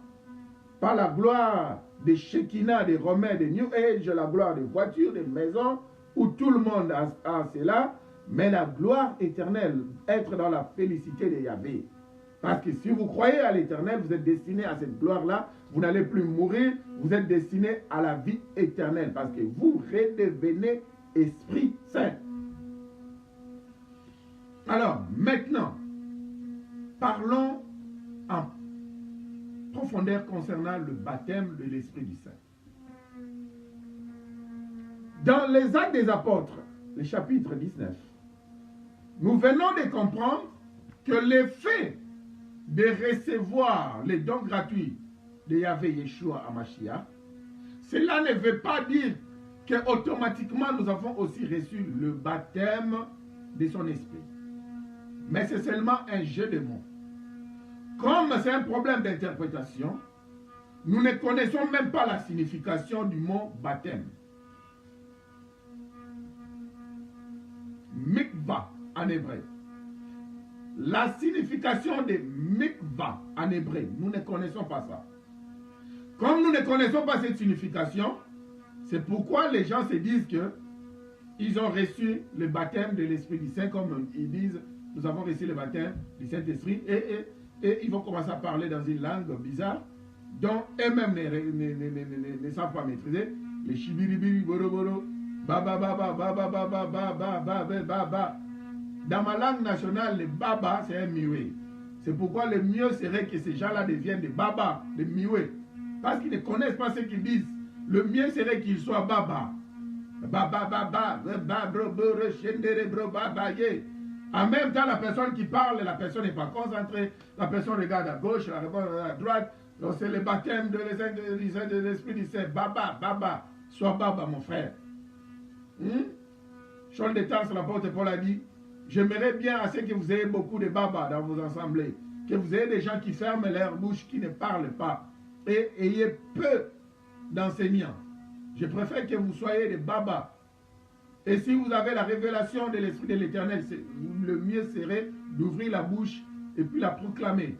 Pas la gloire des Shekinah, des Romains, des New Age, la gloire des voitures, des maisons, où tout le monde a cela, mais la gloire éternelle, être dans la félicité de Yahvé. Parce que si vous croyez à l'éternel, vous êtes destiné à cette gloire-là, vous n'allez plus mourir, vous êtes destiné à la vie éternelle, parce que vous redevenez Esprit Saint. Alors, maintenant, parlons en profondeur concernant le baptême de l'Esprit du Saint. Dans les Actes des Apôtres, le chapitre 19, nous venons de comprendre que l'effet de recevoir les dons gratuits de Yahvé Yeshua Hamashiach, cela ne veut pas dire qu'automatiquement nous avons aussi reçu le baptême de son esprit. Mais c'est seulement un jeu de mots. Comme c'est un problème d'interprétation, nous ne connaissons même pas la signification du mot baptême. Mikva en hébreu. La signification de mikva en hébreu, nous ne connaissons pas ça. Comme nous ne connaissons pas cette signification, c'est pourquoi les gens se disent que ils ont reçu le baptême de l'Esprit du Saint, comme ils disent, nous avons reçu le baptême du Saint-Esprit, et ils vont commencer à parler dans une langue bizarre, dont eux-mêmes ne savent pas maîtriser, les chibiribiri, boroboro, baba, baba, baba, baba, baba, baba, baba. Dans ma langue nationale, le baba, c'est un mioué. C'est pourquoi le mieux serait que ces gens-là deviennent des baba, des mioué. Parce qu'ils ne connaissent pas ce qu'ils disent. Le mieux serait qu'ils soient baba. Baba, baba, baba, bro, bro, chendere, bro, baba, ye. En même temps, la personne qui parle, la personne n'est pas concentrée. La personne regarde à gauche, la personne regarde à droite. Donc c'est le baptême de l'Esprit du Saint. Baba, baba, sois baba, mon frère. Chol de temps sur la porte, Paul a dit, j'aimerais bien assez que vous ayez beaucoup de babas dans vos assemblées, que vous ayez des gens qui ferment leur bouche, qui ne parlent pas, et ayez peu d'enseignants. Je préfère que vous soyez des babas. Et si vous avez la révélation de l'Esprit de l'Éternel, le mieux serait d'ouvrir la bouche et puis la proclamer.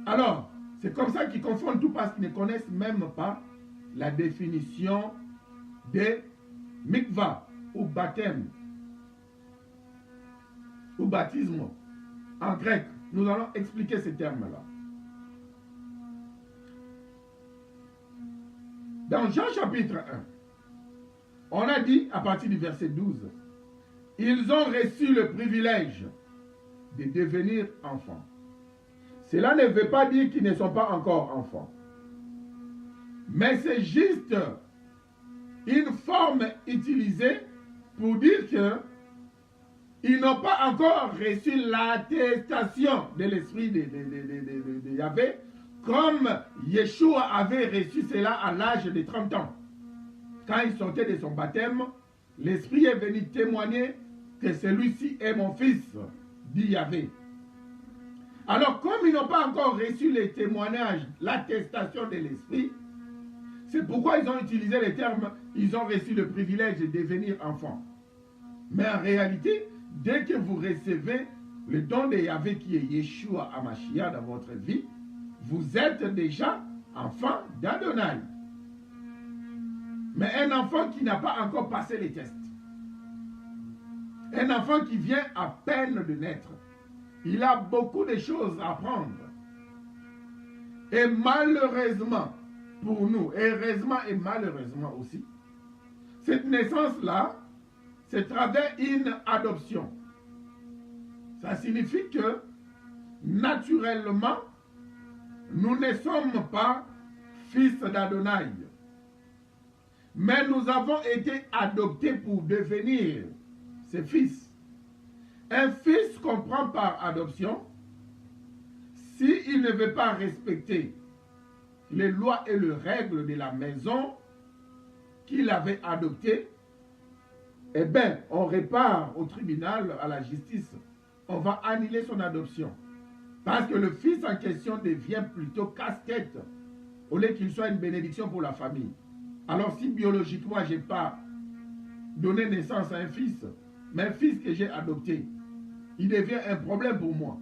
Alors, c'est comme ça qu'ils confondent tout parce qu'ils ne connaissent même pas la définition de mikva ou baptême ou baptisme en grec. Nous allons expliquer ces termes-là. Dans Jean chapitre 1, on a dit à partir du verset 12, ils ont reçu le privilège de devenir enfants. Cela ne veut pas dire qu'ils ne sont pas encore enfants. Mais c'est juste une forme utilisée pour dire qu'ils n'ont pas encore reçu l'attestation de l'Esprit de Yahvé, comme Yeshua avait reçu cela à l'âge de 30 ans. Quand il sortait de son baptême, l'Esprit est venu témoigner que celui-ci est mon fils, dit Yahvé. Alors, comme ils n'ont pas encore reçu les témoignages, l'attestation de l'Esprit, c'est pourquoi ils ont utilisé les termes, ils ont reçu le privilège de devenir enfants. Mais en réalité, dès que vous recevez le don de Yahvé qui est Yeshua HaMashiach dans votre vie, vous êtes déjà enfant d'Adonai. Mais un enfant qui n'a pas encore passé les tests. Un enfant qui vient à peine de naître. Il a beaucoup de choses à apprendre. Et malheureusement, pour nous, heureusement et malheureusement aussi, cette naissance-là, c'est travers une adoption. Ça signifie que, naturellement, nous ne sommes pas fils d'Adonai. Mais nous avons été adoptés pour devenir ses fils. Un fils comprend par adoption, s'il ne veut pas respecter les lois et les règles de la maison qu'il avait adoptée, eh bien, on répare au tribunal, à la justice. On va annuler son adoption. Parce que le fils en question devient plutôt casse-tête, au lieu qu'il soit une bénédiction pour la famille. Alors si biologiquement, je n'ai pas donné naissance à un fils, mais un fils que j'ai adopté, il devient un problème pour moi.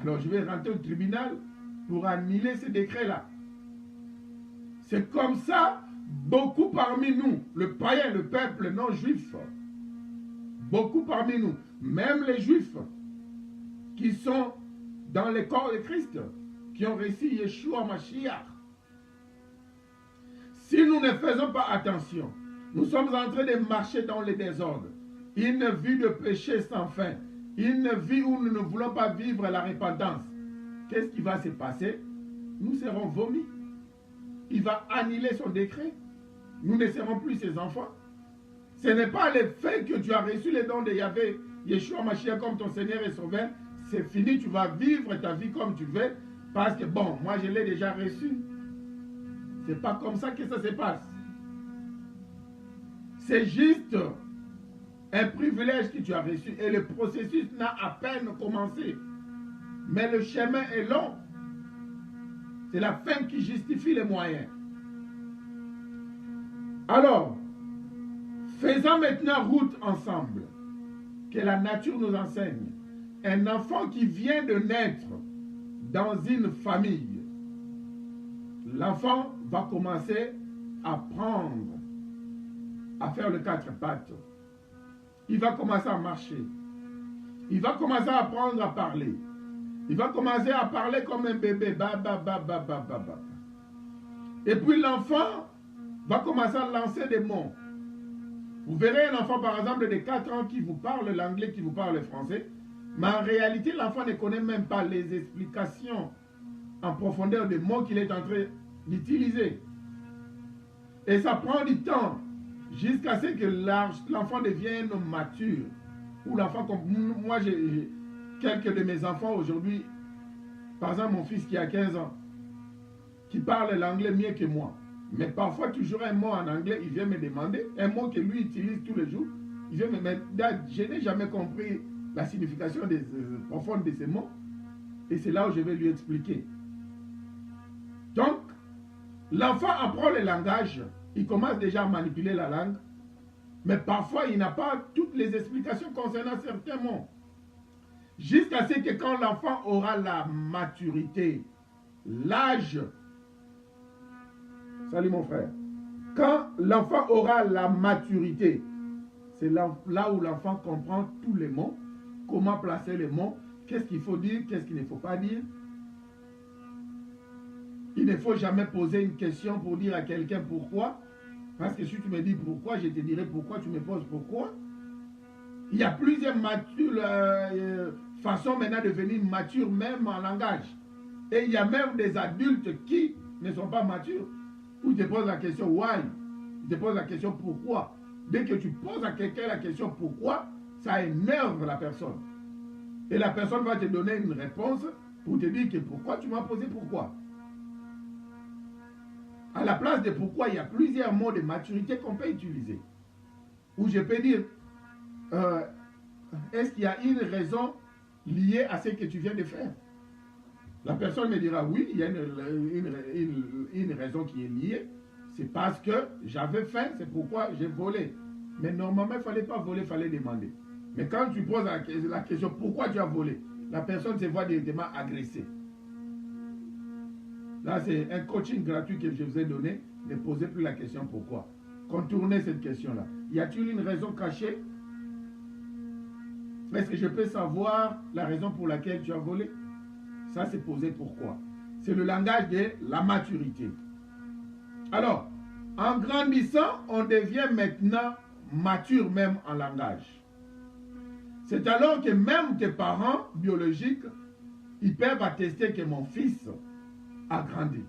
Alors je vais rentrer au tribunal pour annuler ce décret-là. C'est comme ça, beaucoup parmi nous, le païen, le peuple non juif, beaucoup parmi nous, même les juifs qui sont dans le corps de Christ, qui ont reçu Yeshua Mashiach. Si nous ne faisons pas attention, nous sommes en train de marcher dans le désordre. Une vie de péché sans fin. Une vie où nous ne voulons pas vivre la repentance. Qu'est-ce qui va se passer? Nous serons vomis. Il va annuler son décret. Nous ne serons plus ses enfants. Ce n'est pas le fait que tu as reçu les dons de Yahvé, Yeshua Mashiach comme ton Seigneur et Sauveur. C'est fini, tu vas vivre ta vie comme tu veux. Parce que bon, moi je l'ai déjà reçu. C'est pas comme ça que ça se passe. C'est juste un privilège que tu as reçu et le processus n'a à peine commencé. Mais le chemin est long. C'est la fin qui justifie les moyens. Alors, faisons maintenant route ensemble. Que la nature nous enseigne. Un enfant qui vient de naître dans une famille, l'enfant va commencer à apprendre à faire le quatre pattes. Il va commencer à marcher. Il va commencer à apprendre à parler. Il va commencer à parler comme un bébé. Ba, ba, ba, ba, ba, ba, ba. Et puis l'enfant va commencer à lancer des mots. Vous verrez un enfant par exemple de 4 ans qui vous parle l'anglais, qui vous parle le français. Mais en réalité, l'enfant ne connaît même pas les explications en profondeur des mots qu'il est en train d'utiliser. Et ça prend du temps jusqu'à ce que l'enfant devienne mature. Ou l'enfant, comme moi, j'ai quelques de mes enfants aujourd'hui, par exemple mon fils qui a 15 ans, qui parle l'anglais mieux que moi. Mais parfois, toujours un mot en anglais, il vient me demander, un mot que lui utilise tous les jours, il vient me demander, je n'ai jamais compris la signification profonde de ces mots. Et c'est là où je vais lui expliquer. Donc, l'enfant apprend le langage, il commence déjà à manipuler la langue, mais parfois il n'a pas toutes les explications concernant certains mots. Jusqu'à ce que quand l'enfant aura la maturité, l'âge, salut mon frère, quand l'enfant aura la maturité, c'est là où l'enfant comprend tous les mots, comment placer les mots, qu'est-ce qu'il faut dire, qu'est-ce qu'il ne faut pas dire. Il ne faut jamais poser une question pour dire à quelqu'un pourquoi. Parce que si tu me dis pourquoi, je te dirai pourquoi tu me poses pourquoi. Il y a plusieurs façons maintenant de devenir mature même en langage. Et il y a même des adultes qui ne sont pas matures. Où ils te posent la question why. Ils te posent la question pourquoi. Dès que tu poses à quelqu'un la question pourquoi, ça énerve la personne. Et la personne va te donner une réponse pour te dire que pourquoi tu m'as posé pourquoi. À la place de pourquoi, il y a plusieurs mots de maturité qu'on peut utiliser. Où je peux dire, est-ce qu'il y a une raison liée à ce que tu viens de faire? La personne me dira, oui, il y a une raison qui est liée. C'est parce que j'avais faim, c'est pourquoi j'ai volé. Mais normalement, il ne fallait pas voler, il fallait demander. Mais quand tu poses la question, pourquoi tu as volé? La personne se voit directement agressée. Là, c'est un coaching gratuit que je vous ai donné. Ne posez plus la question pourquoi. Contournez cette question-là. Y a-t-il une raison cachée? Est-ce que je peux savoir la raison pour laquelle tu as volé? Ça, c'est poser pourquoi. C'est le langage de la maturité. Alors, en grandissant, on devient maintenant mature même en langage. C'est alors que même tes parents biologiques, ils peuvent attester que mon fils a grandi.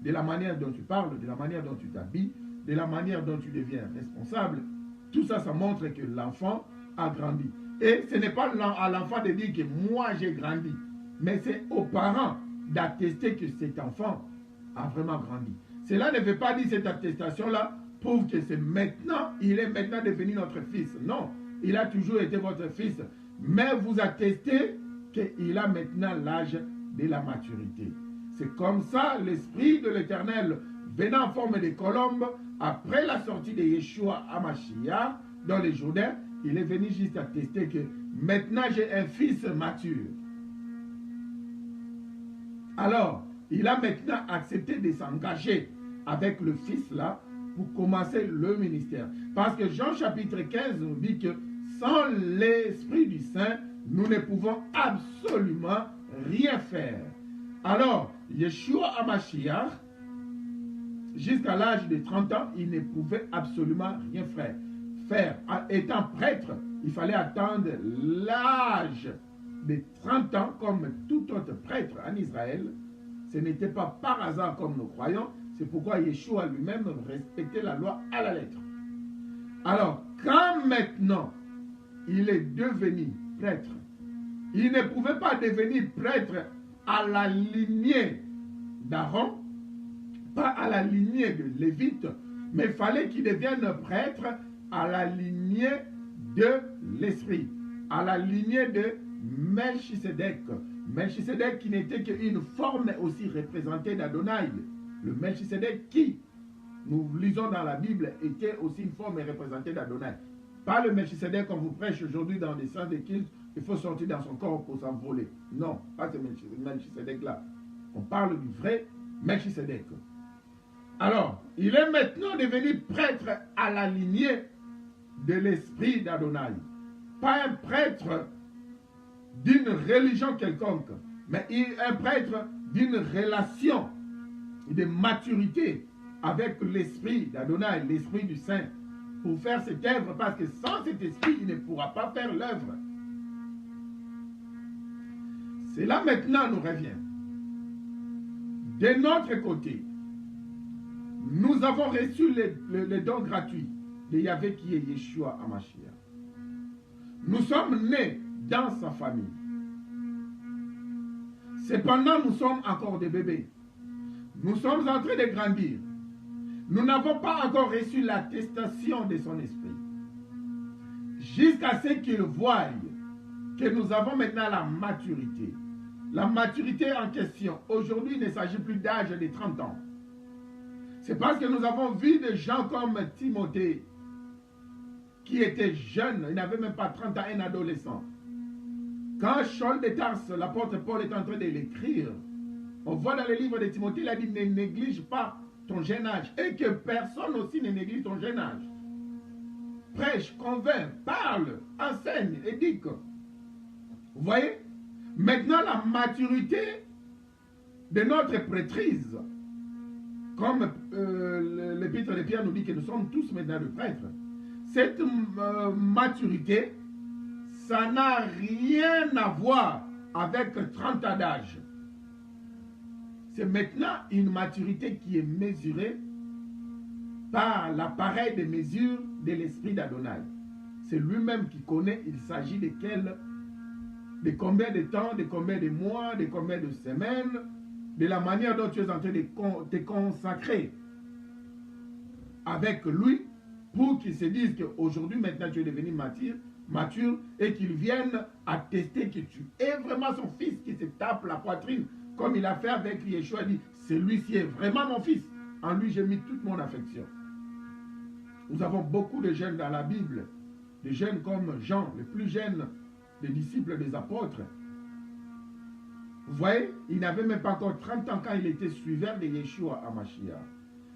De la manière dont tu parles, de la manière dont tu t'habilles, de la manière dont tu deviens responsable. Tout ça, ça montre que l'enfant a grandi. Et ce n'est pas à l'enfant de dire que moi j'ai grandi, mais c'est aux parents d'attester que cet enfant a vraiment grandi. Cela ne veut pas dire cette attestation-là prouve que c'est maintenant, il est maintenant devenu notre fils. Non, il a toujours été votre fils. Mais vous attestez qu'il a maintenant l'âge de la maturité. C'est comme ça l'Esprit de l'Éternel venant en forme de colombe, après la sortie de Yeshua à Mashiach dans les Jourdains, il est venu juste attester que maintenant j'ai un fils mature. Alors, il a maintenant accepté de s'engager avec le fils là pour commencer le ministère. Parce que Jean chapitre 15 nous dit que sans l'Esprit du Saint, nous ne pouvons absolument rien faire. Alors, Yeshua HaMashiach, jusqu'à l'âge de 30 ans, il ne pouvait absolument rien faire. Étant prêtre, il fallait attendre l'âge de 30 ans comme tout autre prêtre en Israël. Ce n'était pas par hasard comme nous croyons. C'est pourquoi Yeshua lui-même respectait la loi à la lettre. Alors, quand maintenant il est devenu prêtre, il ne pouvait pas devenir prêtre à la lignée d'Aaron, pas à la lignée de Lévite, mais il fallait qu'il devienne prêtre à la lignée de l'Esprit, à la lignée de Melchisedec. Melchisedec qui n'était qu'une forme aussi représentée d'Adonai. Le Melchisedec qui, nous lisons dans la Bible, était aussi une forme représentée d'Adonai. Pas le Melchisedec comme vous prêche aujourd'hui dans les sens de culte, il faut sortir dans son corps pour s'envoler. Non, pas ce Melchisedec-là. On parle du vrai Melchisedec. Alors, il est maintenant devenu prêtre à la lignée de l'esprit d'Adonai. Pas un prêtre d'une religion quelconque, mais un prêtre d'une relation de maturité avec l'esprit d'Adonai, l'esprit du Saint, pour faire cette œuvre, parce que sans cet esprit, il ne pourra pas faire l'œuvre. Cela maintenant nous revient. De notre côté, nous avons reçu le don gratuit de Yahvé qui est Yeshua HaMashiach. Nous sommes nés dans sa famille. Cependant, nous sommes encore des bébés. Nous sommes en train de grandir. Nous n'avons pas encore reçu l'attestation de son esprit. Jusqu'à ce qu'il voie que nous avons maintenant la maturité. La maturité en question, aujourd'hui, il ne s'agit plus d'âge de 30 ans. C'est parce que nous avons vu des gens comme Timothée, qui était jeune, il n'avait même pas 30 ans, un adolescent. Quand Saul de Tarse, l'apôtre Paul est en train de l'écrire, on voit dans le livre de Timothée, il a dit, ne néglige pas ton jeune âge, et que personne aussi ne néglige ton jeune âge. Prêche, convainc, parle, enseigne, éduque. Vous voyez? Maintenant, la maturité de notre prêtrise, comme l'épître de Pierre nous dit que nous sommes tous maintenant des prêtres, cette maturité, ça n'a rien à voir avec 30 ans d'âge. C'est maintenant une maturité qui est mesurée par l'appareil de mesure de l'esprit d'Adonai. C'est lui-même qui connaît, il s'agit de combien de temps, de combien de mois, de combien de semaines, de la manière dont tu es en train de te consacrer avec lui pour qu'il se dise qu'aujourd'hui, maintenant, tu es devenu mature mature et qu'il vienne attester que tu es vraiment son fils, qui se tape la poitrine comme il a fait avec Yeshua, il dit, celui-ci est vraiment mon fils. En lui, j'ai mis toute mon affection. Nous avons beaucoup de jeunes dans la Bible, des jeunes comme Jean, le plus jeune des disciples des apôtres. Vous voyez, il n'avait même pas encore 30 ans quand il était suiveur de Yeshua à Mashiach.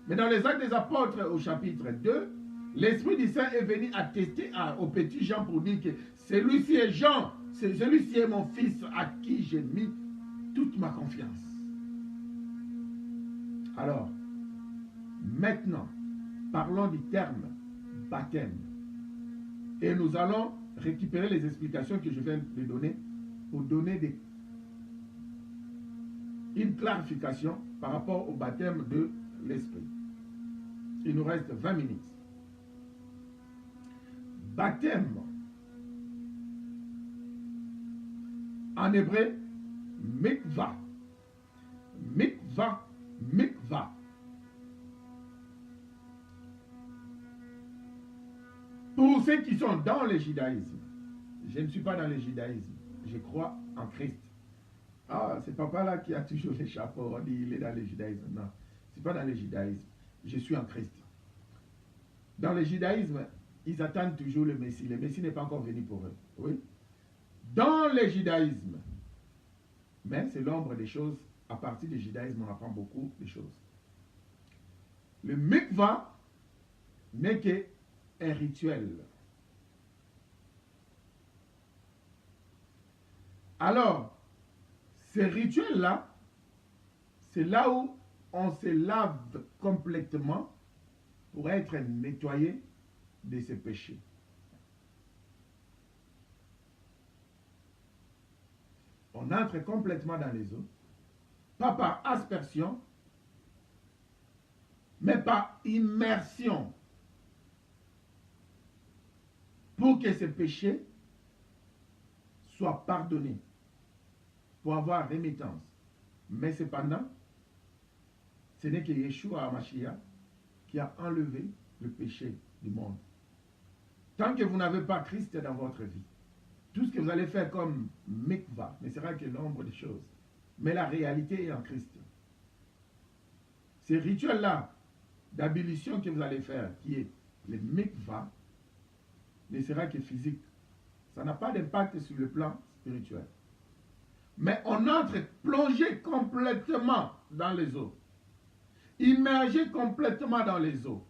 Mais dans les Actes des Apôtres, au chapitre 2, l'Esprit du Saint est venu attester au petit Jean pour dire que celui-ci est Jean, celui-ci est mon fils à qui j'ai mis toute ma confiance. Alors, maintenant, parlons du terme baptême. Et nous allons récupérer les explications que je viens de donner pour donner une clarification par rapport au baptême de l'Esprit. Il nous reste 20 minutes. Baptême. En hébreu, mikva. Mikva, mikva. Pour ceux qui sont dans le judaïsme, je ne suis pas dans le judaïsme, je crois en Christ. Ah, c'est papa là qui a toujours les chapeaux, on dit il est dans le judaïsme. Non, c'est pas dans le judaïsme, je suis en Christ. Dans le judaïsme, ils attendent toujours le Messie. Le Messie n'est pas encore venu pour eux. Oui. Dans le judaïsme, mais c'est l'ombre des choses. À partir du judaïsme, on apprend beaucoup de choses. Le mikva n'est qu'un rituel. Alors, ce rituel-là, c'est là où on se lave complètement pour être nettoyé de ses péchés. On entre complètement dans les eaux, pas par aspersion, mais par immersion, pour que ces péchés soient pardonnés, pour avoir rémittance. Mais cependant, ce n'est que Yeshua HaMashiach qui a enlevé le péché du monde. Tant que vous n'avez pas Christ dans votre vie, tout ce que vous allez faire comme mikva ne sera que l'ombre des choses. Mais la réalité est en Christ. Ces rituels-là d'abolition que vous allez faire, qui est le mikva, ne sera que physique. Ça n'a pas d'impact sur le plan spirituel. Mais on entre plongé complètement dans les eaux. Immergé complètement dans les eaux.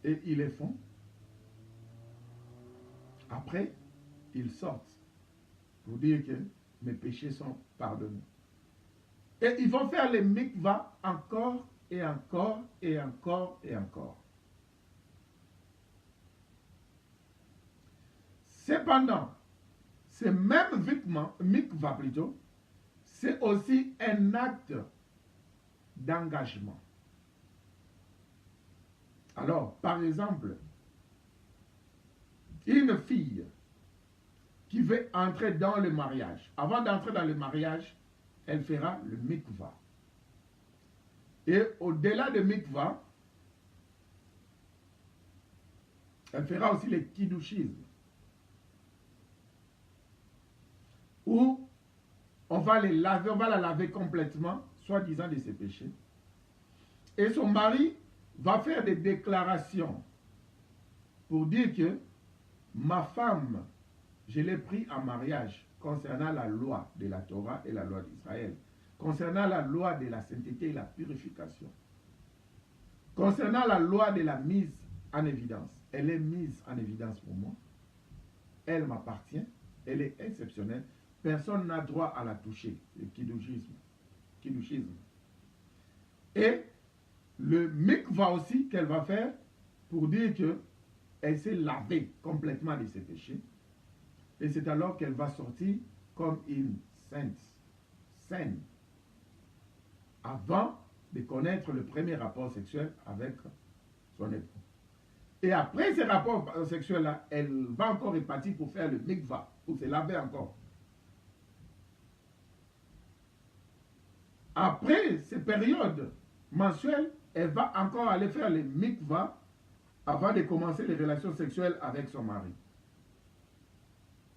Et ils les font. Après, ils sortent pour dire que mes péchés sont pardonnés. Et ils vont faire les mikvah encore et encore et encore et encore. Cependant, ce même mikvah plutôt, c'est aussi un acte d'engagement. Alors, par exemple, une fille qui veut entrer dans le mariage, avant d'entrer dans le mariage, elle fera le mikvah. Et au-delà de mikvah, elle fera aussi le kiddushisme, où on va les laver, on va la laver complètement, soi-disant de ses péchés. Et son mari va faire des déclarations pour dire que ma femme, je l'ai pris en mariage concernant la loi de la Torah et la loi d'Israël, concernant la loi de la sainteté et la purification, concernant la loi de la mise en évidence. Elle est mise en évidence pour moi. Elle m'appartient. Elle est exceptionnelle. Personne n'a droit à la toucher. Le kiddushisme. Et le mikvah aussi qu'elle va faire pour dire qu'elle s'est lavée complètement de ses péchés. Et c'est alors qu'elle va sortir comme une sainte, avant de connaître le premier rapport sexuel avec son époux. Et après ce rapport sexuel-là, elle va encore repartir pour faire le mikvah, pour se laver encore. Après ces périodes mensuelles, elle va encore aller faire le mikvah avant de commencer les relations sexuelles avec son mari.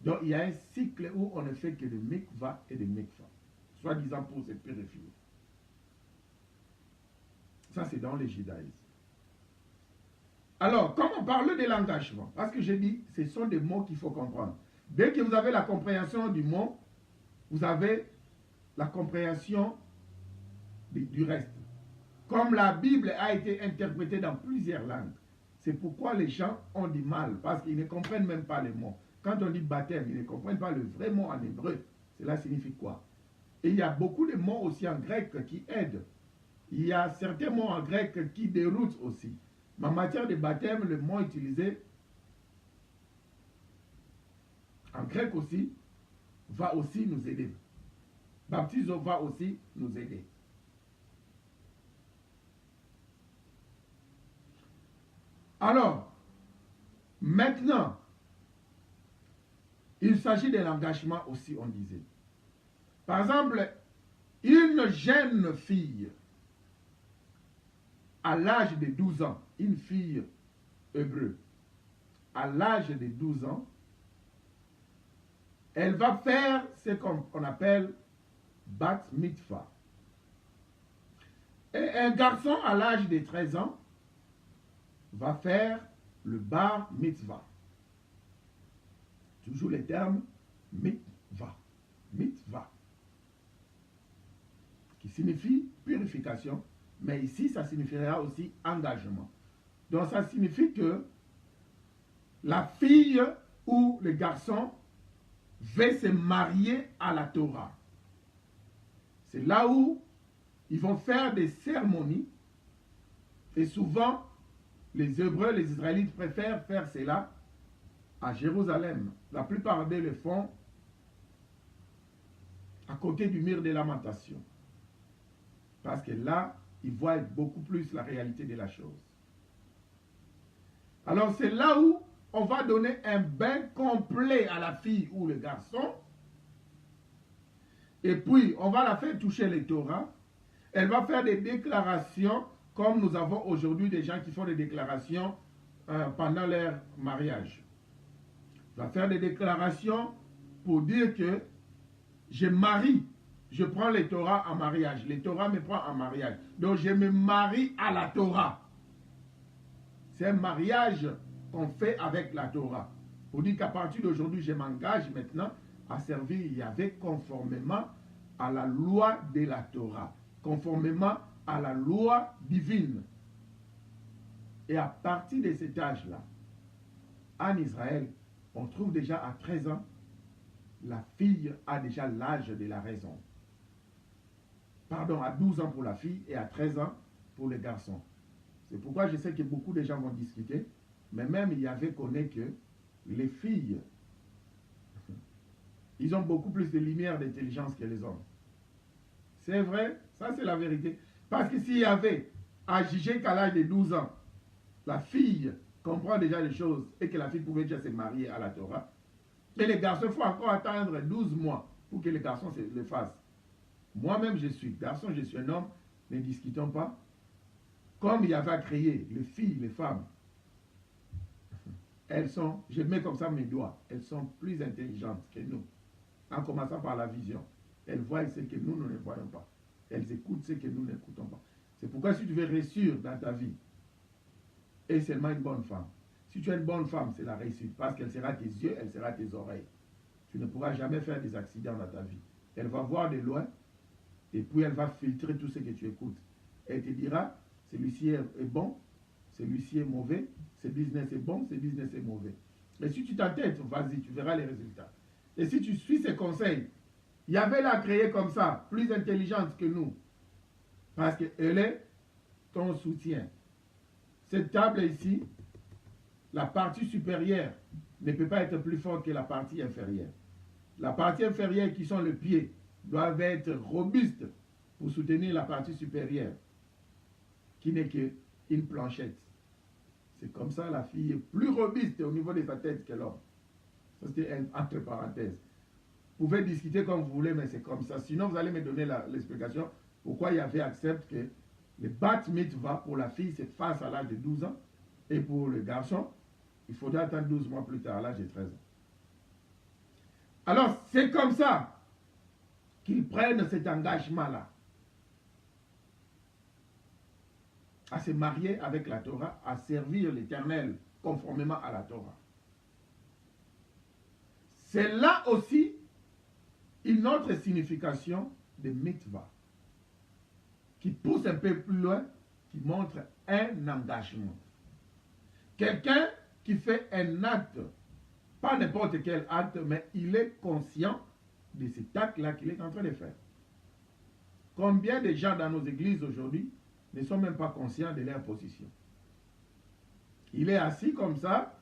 Donc il y a un cycle où on ne fait que de mikva et de mikva, soi-disant pour se purifier. Ça c'est dans le judaïsme. Alors, comme on parle de l'engagement, parce que j'ai dit, ce sont des mots qu'il faut comprendre. Dès que vous avez la compréhension du mot, vous avez la compréhension du reste. Comme la Bible a été interprétée dans plusieurs langues, c'est pourquoi les gens ont du mal, parce qu'ils ne comprennent même pas les mots. Quand on dit baptême, ils ne comprennent pas le vrai mot en hébreu. Cela signifie quoi? Et il y a beaucoup de mots aussi en grec qui aident. Il y a certains mots en grec qui déroutent aussi. Mais en matière de baptême, le mot utilisé en grec aussi va aussi nous aider. Baptiso va aussi nous aider. Alors, maintenant, il s'agit de l'engagement aussi, on disait. Par exemple, une jeune fille à l'âge de 12 ans, une fille hébreu, à l'âge de 12 ans, elle va faire ce qu'on appelle bat mitzvah. Et un garçon à l'âge de 13 ans va faire le bar mitzvah. Toujours les termes mitzvah. Mitzvah. Qui signifie purification. Mais ici, ça signifiera aussi engagement. Donc, ça signifie que la fille ou le garçon va se marier à la Torah. C'est là où ils vont faire des cérémonies. Et souvent, les Hébreux, les Israélites préfèrent faire cela à Jérusalem. La plupart d'eux le font à côté du mur des lamentations. Parce que là, ils voient beaucoup plus la réalité de la chose. Alors c'est là où on va donner un bain complet à la fille ou le garçon. Et puis, on va la faire toucher les Torah. Elle va faire des déclarations, comme nous avons aujourd'hui des gens qui font des déclarations pendant leur mariage. Elle va faire des déclarations pour dire que je marie. Je prends les Torah en mariage. Les Torah me prend en mariage. Donc je me marie à la Torah. C'est un mariage qu'on fait avec la Torah. Pour dire qu'à partir d'aujourd'hui, je m'engage maintenant à servir Yahvé conformément à la loi de la Torah. Conformément à la loi divine. Et à partir de cet âge-là, en Israël, on trouve déjà à 13 ans, la fille a déjà l'âge de la raison. Pardon, à 12 ans pour la fille et à 13 ans pour les garçons. C'est pourquoi je sais que beaucoup de gens vont discuter, mais même il y avait connaît que les filles, ils ont beaucoup plus de lumière, d'intelligence que les hommes. C'est vrai, ça c'est la vérité. Parce que s'il y avait à juger qu'à l'âge de 12 ans, la fille comprend déjà les choses et que la fille pouvait déjà se marier à la Torah, et les garçons, il faut encore attendre 12 mois pour que les garçons le fassent. Moi-même, je suis garçon, je suis un homme, ne discutons pas. Comme il y avait à créer les filles, les femmes, elles sont, je mets comme ça mes doigts, elles sont plus intelligentes que nous. En commençant par la vision. Elles voient ce que nous ne voyons pas. Elles écoutent ce que nous n'écoutons pas. C'est pourquoi si tu veux réussir dans ta vie, et seulement une bonne femme. Si tu es une bonne femme, c'est la réussite. Parce qu'elle sera tes yeux, elle sera tes oreilles. Tu ne pourras jamais faire des accidents dans ta vie. Elle va voir de loin, et puis elle va filtrer tout ce que tu écoutes. Elle te dira, celui-ci est bon, celui-ci est mauvais, ce business est bon, ce business est mauvais. Mais si tu t'entêtes, vas-y, tu verras les résultats. Et si tu suis ses conseils, Yahvé l'a créée comme ça, plus intelligente que nous. Parce qu'elle est ton soutien. Cette table ici, la partie supérieure ne peut pas être plus forte que la partie inférieure. La partie inférieure, qui sont les pieds, doivent être robustes pour soutenir la partie supérieure, qui n'est qu'une planchette. C'est comme ça, la fille est plus robuste au niveau de sa tête que l'homme. Ça, c'était entre parenthèses. Vous pouvez discuter comme vous voulez, mais c'est comme ça. Sinon, vous allez me donner l'explication pourquoi Yahvé accepte que le bat mitzvah pour la fille, c'est face à l'âge de 12 ans. Et pour le garçon, il faudra attendre 12 mois plus tard, à l'âge de 13 ans. Alors, c'est comme ça qu'ils prennent cet engagement-là à se marier avec la Torah, à servir l'Éternel conformément à la Torah. C'est là aussi une autre signification de mitzvah qui pousse un peu plus loin, qui montre un engagement. Quelqu'un qui fait un acte, pas n'importe quel acte, mais il est conscient de cet acte-là qu'il est en train de faire. Combien de gens dans nos églises aujourd'hui ne sont même pas conscients de leur position? Il est assis comme ça,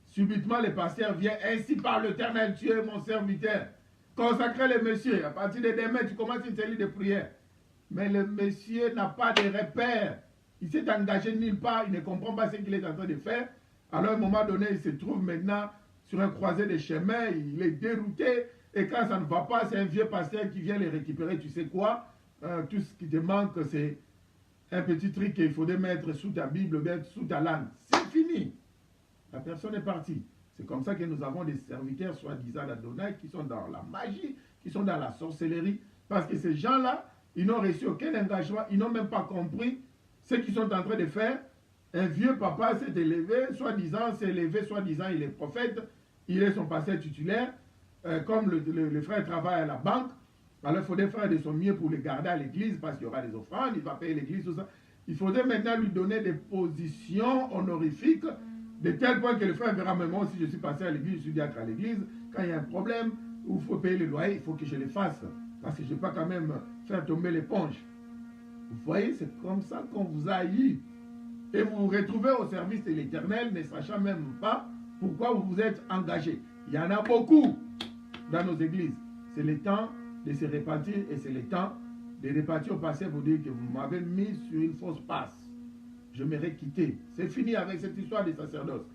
subitement le pasteur vient, ainsi par l'Éternel, tu es mon serviteur. Consacrez le monsieur, à partir de demain, tu commences une série de prières. Mais le monsieur n'a pas de repère. Il s'est engagé nulle part, il ne comprend pas ce qu'il est en train de faire. Alors à un moment donné, il se trouve maintenant sur un croisé de chemin, il est dérouté. Et quand ça ne va pas, c'est un vieux pasteur qui vient le récupérer. Tu sais quoi? Tout ce qui te manque, c'est un petit truc qu'il faudrait mettre sous ta Bible, bien sous ta langue. C'est fini. La personne est partie. C'est comme ça que nous avons des serviteurs, soi-disant d'Adonai, qui sont dans la magie, qui sont dans la sorcellerie. Parce que ces gens-là, ils n'ont reçu aucun engagement, ils n'ont même pas compris ce qu'ils sont en train de faire. Un vieux papa s'est élevé, soi-disant, soi-disant, il est prophète, il est son pasteur titulaire. Comme le frère travaille à la banque, alors il faudrait faire de son mieux pour le garder à l'église parce qu'il y aura des offrandes, il va payer l'église, tout ça. Il faudrait maintenant lui donner des positions honorifiques, de tel point que le frère verra, mais moi aussi je suis passé à l'église, je suis diacre à l'église, quand il y a un problème où il faut payer le loyer, il faut que je le fasse, parce que je ne vais pas quand même faire tomber l'éponge. Vous voyez, c'est comme ça qu'on vous a eu. Et vous vous retrouvez au service de l'Éternel, ne sachant même pas pourquoi vous vous êtes engagé. Il y en a beaucoup dans nos églises. C'est le temps de se repentir et c'est le temps de repartir au passé pour dire que vous m'avez mis sur une fausse passe. Je m'aurais quitté. C'est fini avec cette histoire des sacerdoces.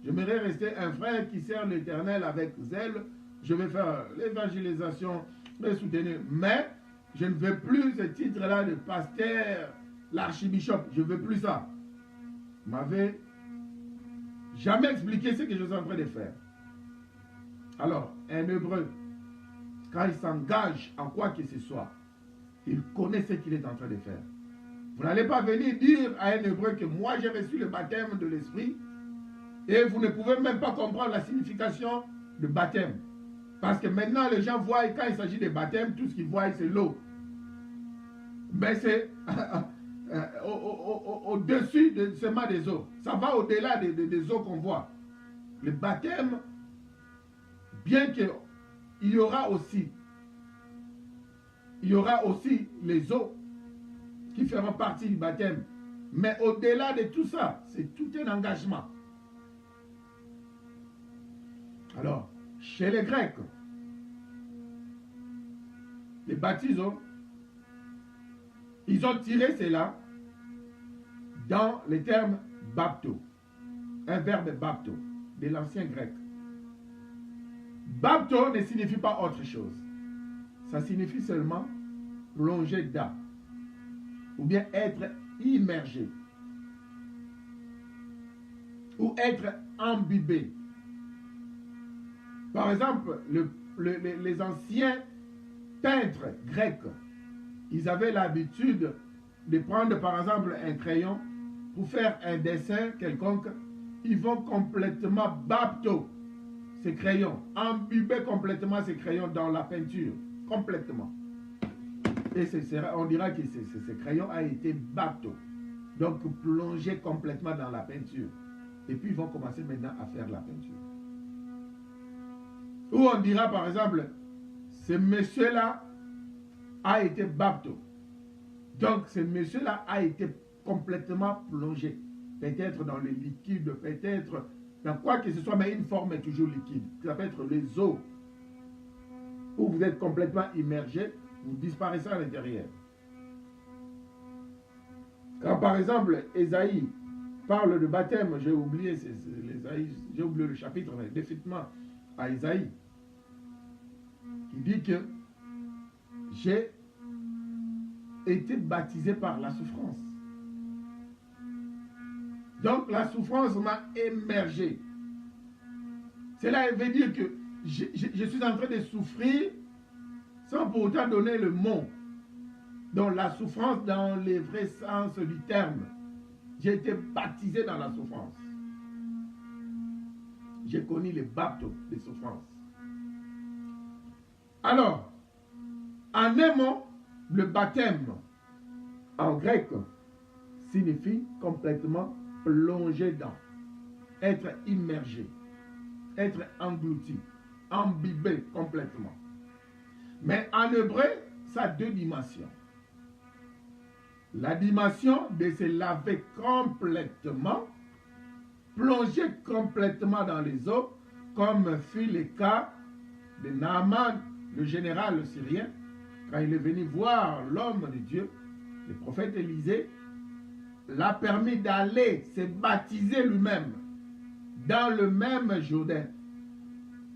Je m'aurais resté un frère qui sert l'Éternel avec zèle. Je vais faire l'évangélisation, le soutenir. Mais je ne veux plus ce titre-là de pasteur, l'archibishop. Je ne veux plus ça. Vous m'avez jamais expliqué ce que je suis en train de faire. Alors, un Hébreu, quand il s'engage en quoi que ce soit, il connaît ce qu'il est en train de faire. Vous n'allez pas venir dire à un Hébreu que moi j'ai reçu le baptême de l'Esprit et vous ne pouvez même pas comprendre la signification de baptême. Parce que maintenant les gens voient, quand il s'agit de baptême, tout ce qu'ils voient c'est l'eau. Mais c'est au-dessus seulement des eaux. Ça va au-delà des eaux qu'on voit. Le baptême, bien qu'il y aura aussi les eaux qui feront partie du baptême. Mais au-delà de tout ça, c'est tout un engagement. Alors, chez les Grecs, les baptisons, ils ont tiré cela dans le terme bapto, un verbe bapto, de l'ancien grec. Bapto ne signifie pas autre chose. Ça signifie seulement plonger dedans, ou bien être immergé, ou être imbibé. Par exemple, les anciens peintres grecs, ils avaient l'habitude de prendre par exemple un crayon pour faire un dessin quelconque. Ils vont complètement bapto ces crayons, imbiber complètement ces crayons dans la peinture, complètement. Et on dira que ce crayon a été bapto, donc plongé complètement dans la peinture. Et puis ils vont commencer maintenant à faire la peinture. Ou on dira par exemple, ce monsieur-là a été bapto. Donc ce monsieur-là a été complètement plongé. Peut-être dans le liquide, peut-être dans quoi que ce soit, mais une forme est toujours liquide. Ça peut être les eaux. Où vous êtes complètement immergé, vous disparaissez à l'intérieur. Quand par exemple, Ésaïe parle de baptême, j'ai oublié le chapitre, mais définitivement à Ésaïe, qui dit que j'ai été baptisé par la souffrance. Donc la souffrance m'a émergé. Cela veut dire que je suis en train de souffrir sans pour autant donner le mot. Donc la souffrance dans le vrai sens du terme. J'ai été baptisé dans la souffrance. J'ai connu les baptêmes de souffrance. Alors, en un mot, le baptême en grec signifie complètement plonger dans, être immergé, être englouti, imbibé complètement. Mais en hébreu, ça a deux dimensions. La dimension de se laver complètement, plonger complètement dans les eaux, comme fut le cas de Naaman, le général syrien, quand il est venu voir l'homme de Dieu, le prophète Élisée, l'a permis d'aller se baptiser lui-même dans le même Jourdain,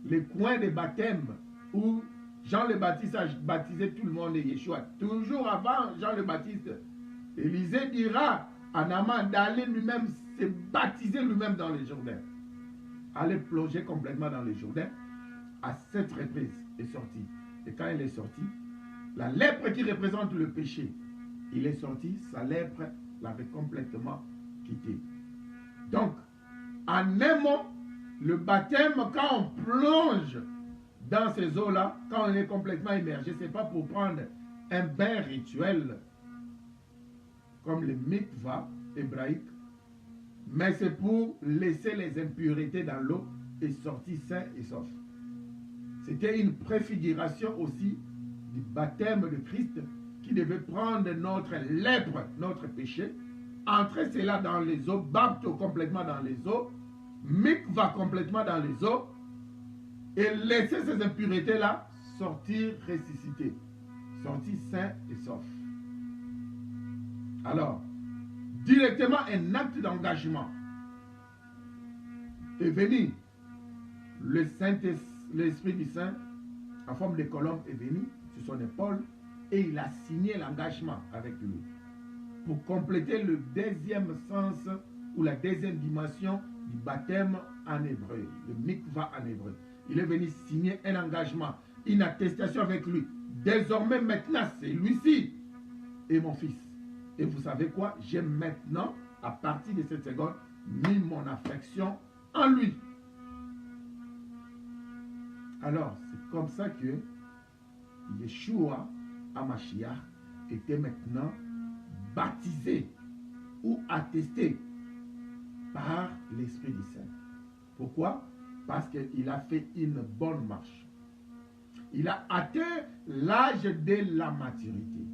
le coin de baptême où Jean le Baptiste a baptisé tout le monde et Yeshua. Toujours avant Jean le Baptiste, Élisée dira à Naaman d'aller lui-même se baptiser lui-même dans le Jourdain. Aller plonger complètement dans le Jourdain. À cette reprise est sorti. Et quand il est sorti, la lèpre qui représente le péché, il est sorti, sa lèpre l'avait complètement quitté. Donc, en un mot, le baptême, quand on plonge dans ces eaux-là, quand on est complètement immergé, ce n'est pas pour prendre un bain rituel, comme le mikva hébraïque, mais c'est pour laisser les impuretés dans l'eau et sortir sain et sauf. C'était une préfiguration aussi du baptême de Christ qui devait prendre notre lèpre, notre péché, entrer cela dans les eaux, bapto complètement dans les eaux, mikva complètement dans les eaux, et laisser ces impuretés-là sortir ressusciter, sortir sain et sauf. Alors, directement un acte d'engagement est venu. L'Esprit du Saint, en forme de colombe, est venu sur son épaule et il a signé l'engagement avec lui. Pour compléter le deuxième sens ou la deuxième dimension du baptême en hébreu, le mikva en hébreu. Il est venu signer un engagement, une attestation avec lui. Désormais, maintenant, c'est lui-ci et mon fils. Et vous savez quoi? J'ai maintenant, à partir de cette seconde, mis mon affection en lui. Alors, c'est comme ça que Yeshua HaMashiach était maintenant baptisé ou attesté par l'Esprit du Saint. Pourquoi? Parce qu'il a fait une bonne marche. Il a atteint l'âge de la maturité.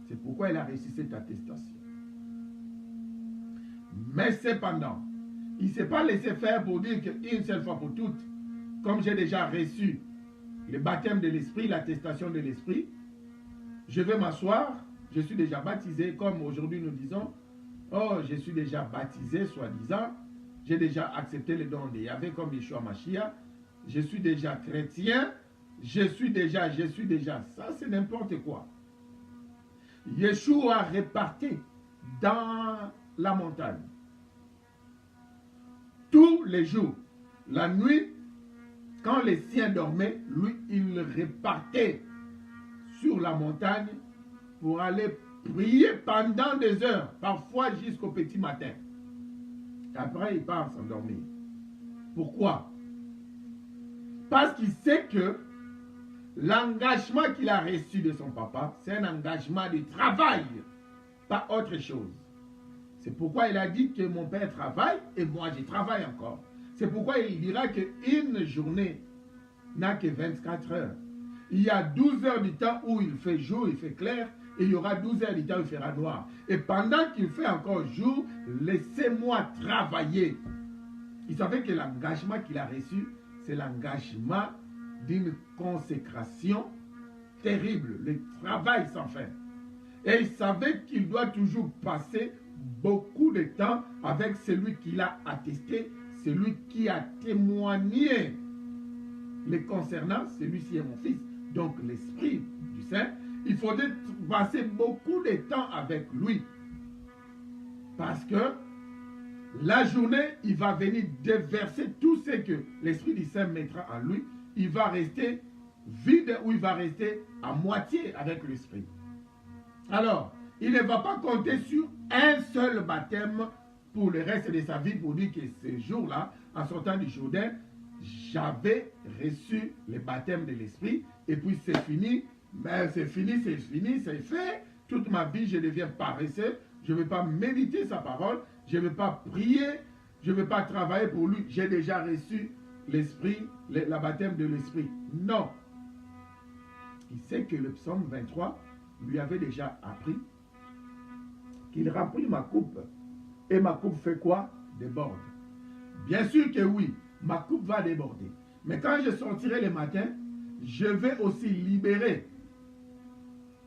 C'est pourquoi il a reçu cette attestation. Mais cependant, il ne s'est pas laissé faire pour dire qu'une seule fois pour toutes, comme j'ai déjà reçu le baptême de l'Esprit, l'attestation de l'Esprit, je vais m'asseoir, je suis déjà baptisé, comme aujourd'hui nous disons, oh, je suis déjà baptisé, soi-disant, j'ai déjà accepté le don de Yahvé comme Yeshua Mashiach, je suis déjà chrétien, je suis déjà, ça c'est n'importe quoi. Yeshua repartait dans la montagne. Tous les jours, la nuit, quand les siens dormaient, lui, il repartait sur la montagne pour aller prier pendant des heures, parfois jusqu'au petit matin. Et après, il part s'endormir. Pourquoi? Parce qu'il sait que l'engagement qu'il a reçu de son papa, c'est un engagement de travail, pas autre chose. C'est pourquoi il a dit que mon père travaille et moi je travaille encore. C'est pourquoi il dira qu'une journée n'a que 24 heures. Il y a 12 heures du temps où il fait jour, il fait clair, et il y aura 12 heures du temps où il fera noir. Et pendant qu'il fait encore jour, laissez-moi travailler. Il savait que l'engagement qu'il a reçu, c'est l'engagement d'une consécration terrible, le travail sans fin. Et il savait qu'il doit toujours passer beaucoup de temps avec celui qui l'a attesté, celui qui a témoigné les concernant, celui-ci est mon fils. Donc l'Esprit du Saint, il faudrait passer beaucoup de temps avec lui. Parce que la journée, il va venir déverser tout ce que l'Esprit du Saint mettra en lui. il va rester vide ou il va rester à moitié avec l'esprit. Alors, il ne va pas compter sur un seul baptême pour le reste de sa vie pour dire que ce jour-là, en sortant du Jourdain, j'avais reçu le baptême de l'esprit et puis c'est fini, mais c'est fini, c'est fait. Toute ma vie, je deviens paresseux, je ne vais pas méditer sa parole, je ne vais pas prier, je ne vais pas travailler pour lui, j'ai déjà reçu l'esprit, la baptême de l'esprit. Non. Il sait que le psaume 23 lui avait déjà appris qu'il remplit ma coupe. Et ma coupe fait quoi? Déborde. Bien sûr que oui, ma coupe va déborder. Mais quand je sortirai le matin, je vais aussi libérer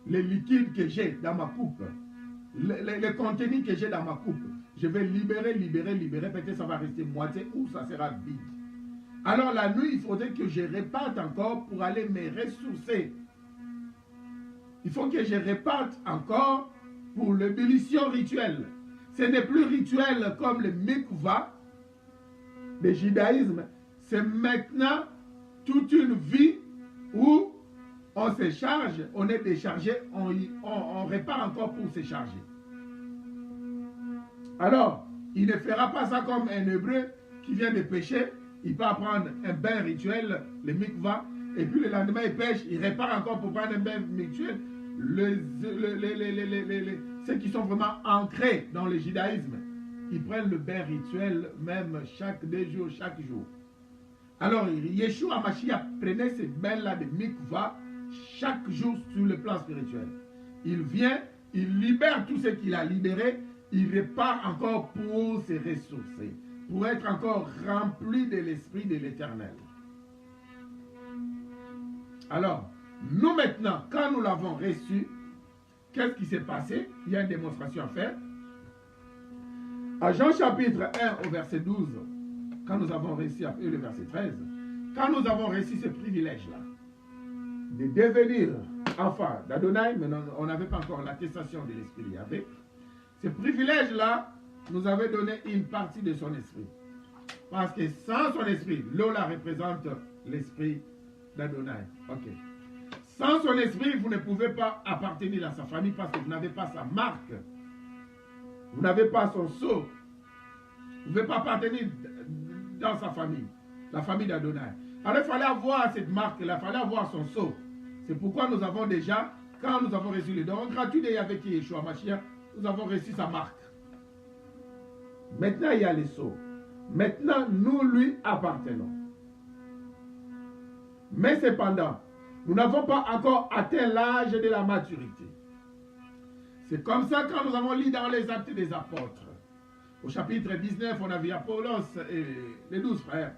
les liquides que j'ai dans ma coupe, le contenu que j'ai dans ma coupe. Je vais libérer, peut-être ça va rester moitié ou ça sera vide. Alors la nuit, il faudrait que je réparte encore pour aller me ressourcer. Il faut que je réparte encore pour l'ébullition rituelle. Ce n'est plus rituel comme le mikva, le judaïsme. C'est maintenant toute une vie où on se charge, on est déchargé, on répare encore pour se charger. Alors, il ne fera pas ça comme un hébreu qui vient de pécher. Il peut prendre un bain rituel, le mikva, et puis le lendemain il pêche, il répare encore pour prendre un bain rituel. Ceux qui sont vraiment ancrés dans le judaïsme, ils prennent le bain rituel même chaque 2 jours, chaque jour. Alors, Yeshua Mashiach prenait ces bains-là de mikva chaque jour sur le plan spirituel. Il vient, il libère tout ce qu'il a libéré, il repart encore pour se ressourcer, pour être encore rempli de l'esprit de l'Éternel. Alors, nous maintenant, quand nous l'avons reçu, qu'est-ce qui s'est passé? Il y a une démonstration à faire. À Jean chapitre 1 au verset 12, quand nous avons reçu, et le verset 13, quand nous avons reçu ce privilège-là, de devenir enfant d'Adonai, mais on n'avait pas encore l'attestation de l'esprit de Yahvé, ce privilège-là nous avait donné une partie de son esprit. Parce que sans son esprit, Lola représente l'esprit d'Adonai. Ok. Sans son esprit, vous ne pouvez pas appartenir à sa famille parce que vous n'avez pas sa marque. Vous n'avez pas son sceau. Vous ne pouvez pas appartenir dans sa famille, la famille d'Adonai. Alors il fallait avoir cette marque-là, il fallait avoir son sceau. C'est pourquoi nous avons déjà, quand nous avons reçu le don gratuit de Yahvé qui est Yeshua Mashiach, nous avons reçu sa marque. Maintenant, il y a les sceaux. Maintenant, nous lui appartenons. Mais cependant, nous n'avons pas encore atteint l'âge de la maturité. C'est comme ça quand nous avons lu dans les Actes des Apôtres. Au chapitre 19, on a vu Apollos et les 12 frères.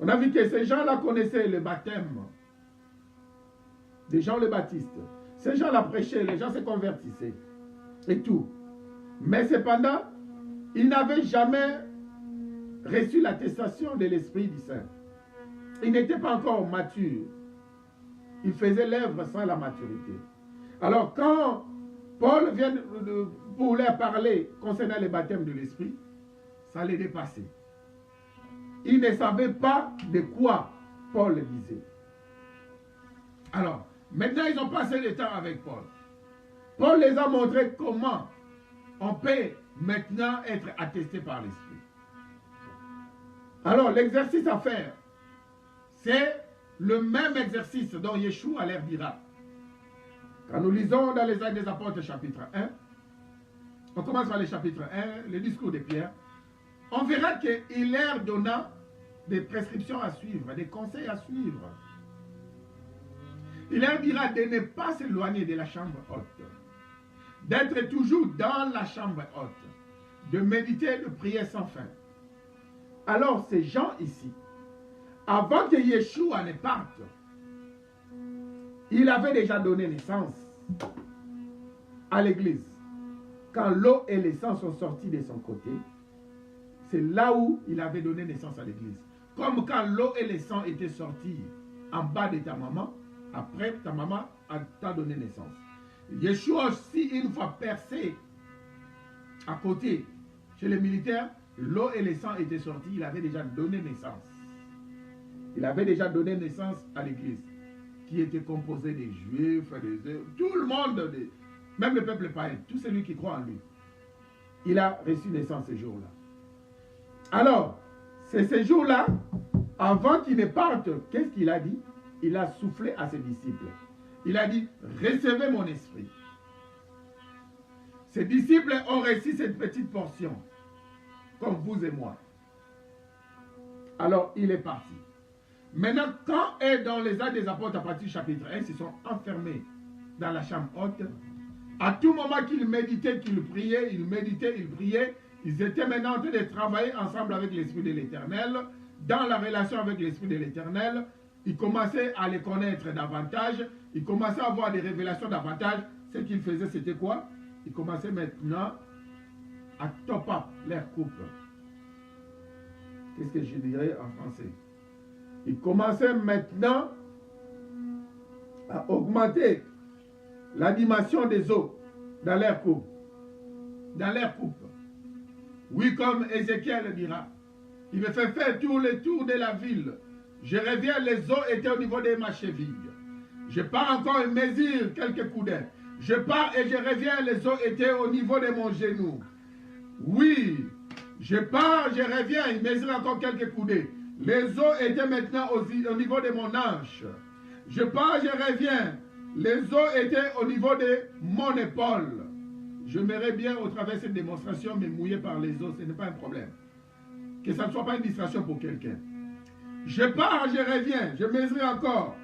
On a vu que ces gens-là connaissaient le baptême de Jean le Baptiste. Ces gens-là prêchaient, les gens se convertissaient et tout. Mais cependant, ils n'avaient jamais reçu l'attestation de l'Esprit du Saint. Ils n'étaient pas encore matures. Ils faisaient l'œuvre sans la maturité. Alors quand Paul vient pour leur parler concernant le baptême de l'Esprit, ça les dépassait. Ils ne savaient pas de quoi Paul disait. Alors, maintenant ils ont passé le temps avec Paul. Paul les a montré comment on peut maintenant être attesté par l'Esprit. Alors, l'exercice à faire, c'est le même exercice dont Yeshua leur dira. Quand nous lisons dans les Actes des Apôtres chapitre 1, on commence par le chapitre 1, le discours de Pierre, on verra qu'il leur donna des prescriptions à suivre, des conseils à suivre. Il leur dira de ne pas s'éloigner de la chambre haute, d'être toujours dans la chambre haute, de méditer, de prier sans fin. Alors ces gens ici, avant que Yeshua ne parte, il avait déjà donné naissance à l'église. Quand l'eau et le sang sont sortis de son côté, c'est là où il avait donné naissance à l'église. Comme quand l'eau et le sang étaient sortis en bas de ta maman, après ta maman t'a donné naissance. Yeshua aussi, une fois percé à côté chez les militaires, l'eau et le sang étaient sortis, il avait déjà donné naissance. Il avait déjà donné naissance à l'église, qui était composée des juifs, tout le monde, même le peuple païen, tout celui qui croit en lui. Il a reçu naissance ce jour-là. Alors, c'est ce jour-là, avant qu'il ne parte, qu'est-ce qu'il a dit? Il a soufflé à ses disciples. Il a dit, recevez mon esprit. Ses disciples ont reçu cette petite portion, comme vous et moi. Alors, il est parti. Maintenant, quand est dans les Actes des Apôtres, à partir du chapitre 1, ils se sont enfermés dans la chambre haute. À tout moment qu'ils méditaient, qu'ils priaient, ils méditaient, ils priaient, ils étaient maintenant en train de travailler ensemble avec l'Esprit de l'Éternel, dans la relation avec l'Esprit de l'Éternel. Ils commençaient à les connaître davantage, ils commençaient à avoir des révélations davantage. Ce qu'ils faisaient, c'était quoi? Ils commençaient maintenant à top up leur couple. Qu'est-ce que je dirais en français? Ils commençaient maintenant à augmenter la dimension des eaux dans leur couple. Dans leur couple. Oui, comme Ézéchiel dira, il me fait faire tout le tour de la ville. Je reviens, les eaux étaient au niveau de ma cheville. Je pars encore et mesure quelques coudées. Je pars et je reviens, les eaux étaient au niveau de mon genou. Oui, je pars, je reviens, il mesure encore quelques coudées. Les eaux étaient maintenant au niveau de mon hanche. Je pars, je reviens. Les eaux étaient au niveau de mon épaule. J'aimerais bien, au travers de cette démonstration, me mouiller par les eaux. Ce n'est pas un problème. Que ça ne soit pas une distraction pour quelqu'un. Je pars, je reviens. Je mesure encore.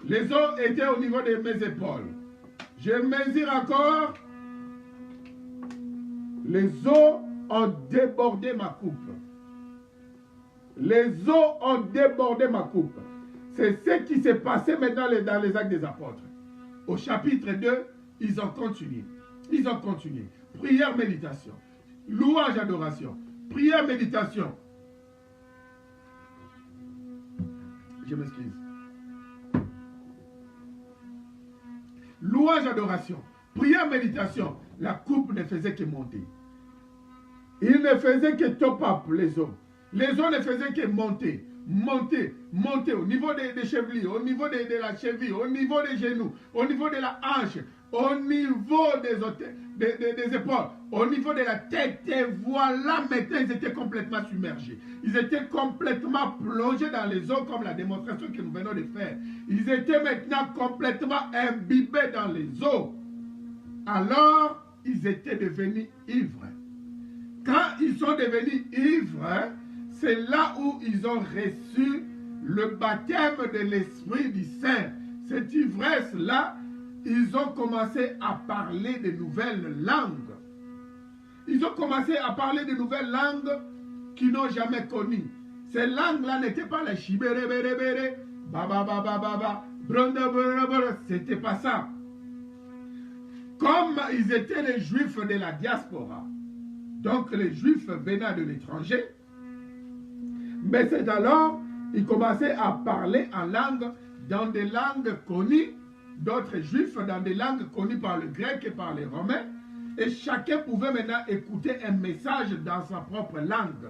Les eaux étaient au niveau de mes épaules. Je mesure encore. Les eaux ont débordé ma coupe. Les eaux ont débordé ma coupe. C'est ce qui s'est passé maintenant dans les Actes des Apôtres. Au chapitre 2, ils ont continué. Ils ont continué. Prière, méditation. Louange, adoration. Prière, méditation. Je m'excuse. Louange, adoration. Prière, méditation. La coupe ne faisait que monter. Il ne faisait que top up les eaux. Les eaux ne faisaient que monter. Monter, monter au niveau des chevilles, au niveau de la cheville, au niveau des genoux, au niveau de la hanche, au niveau des épaules, au niveau de la tête. Et voilà, maintenant, ils étaient complètement submergés. Ils étaient complètement plongés dans les eaux, comme la démonstration que nous venons de faire. Ils étaient maintenant complètement imbibés dans les eaux. Alors, ils étaient devenus ivres. Quand ils sont devenus ivres, c'est là où ils ont reçu le baptême de l'Esprit du Saint. Cette ivresse-là, ils ont commencé à parler de nouvelles langues. Ils ont commencé à parler de nouvelles langues qu'ils n'ont jamais connues. Ces langues-là n'étaient pas les chibéré-béré-béré, baba-baba-baba, bronda-baba, c'était pas ça. Comme ils étaient les Juifs de la diaspora, donc les Juifs venant de l'étranger, mais c'est alors ils commençaient à parler en langue, dans des langues connues d'autres Juifs, dans des langues connues par le grec et par les Romains, et chacun pouvait maintenant écouter un message dans sa propre langue.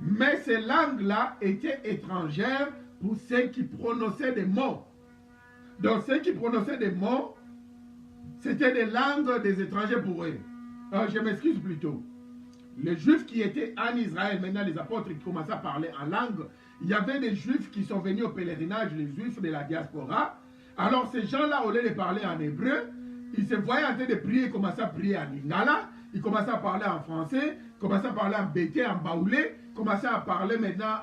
Mais ces langues-là étaient étrangères pour ceux qui prononçaient des mots. Donc ceux qui prononçaient des mots, c'était des langues des étrangers pour eux. Je m'excuse plutôt. Les Juifs qui étaient en Israël, maintenant les apôtres qui commençaient à parler en langue, il y avait des Juifs qui sont venus au pèlerinage, les Juifs de la diaspora. Alors ces gens-là, au lieu de parler en hébreu, ils se voyaient en train de prier, ils commençaient à prier en lingala, ils commençaient à parler en français, ils commençaient à parler en bété, en baoulé, ils commençaient à parler maintenant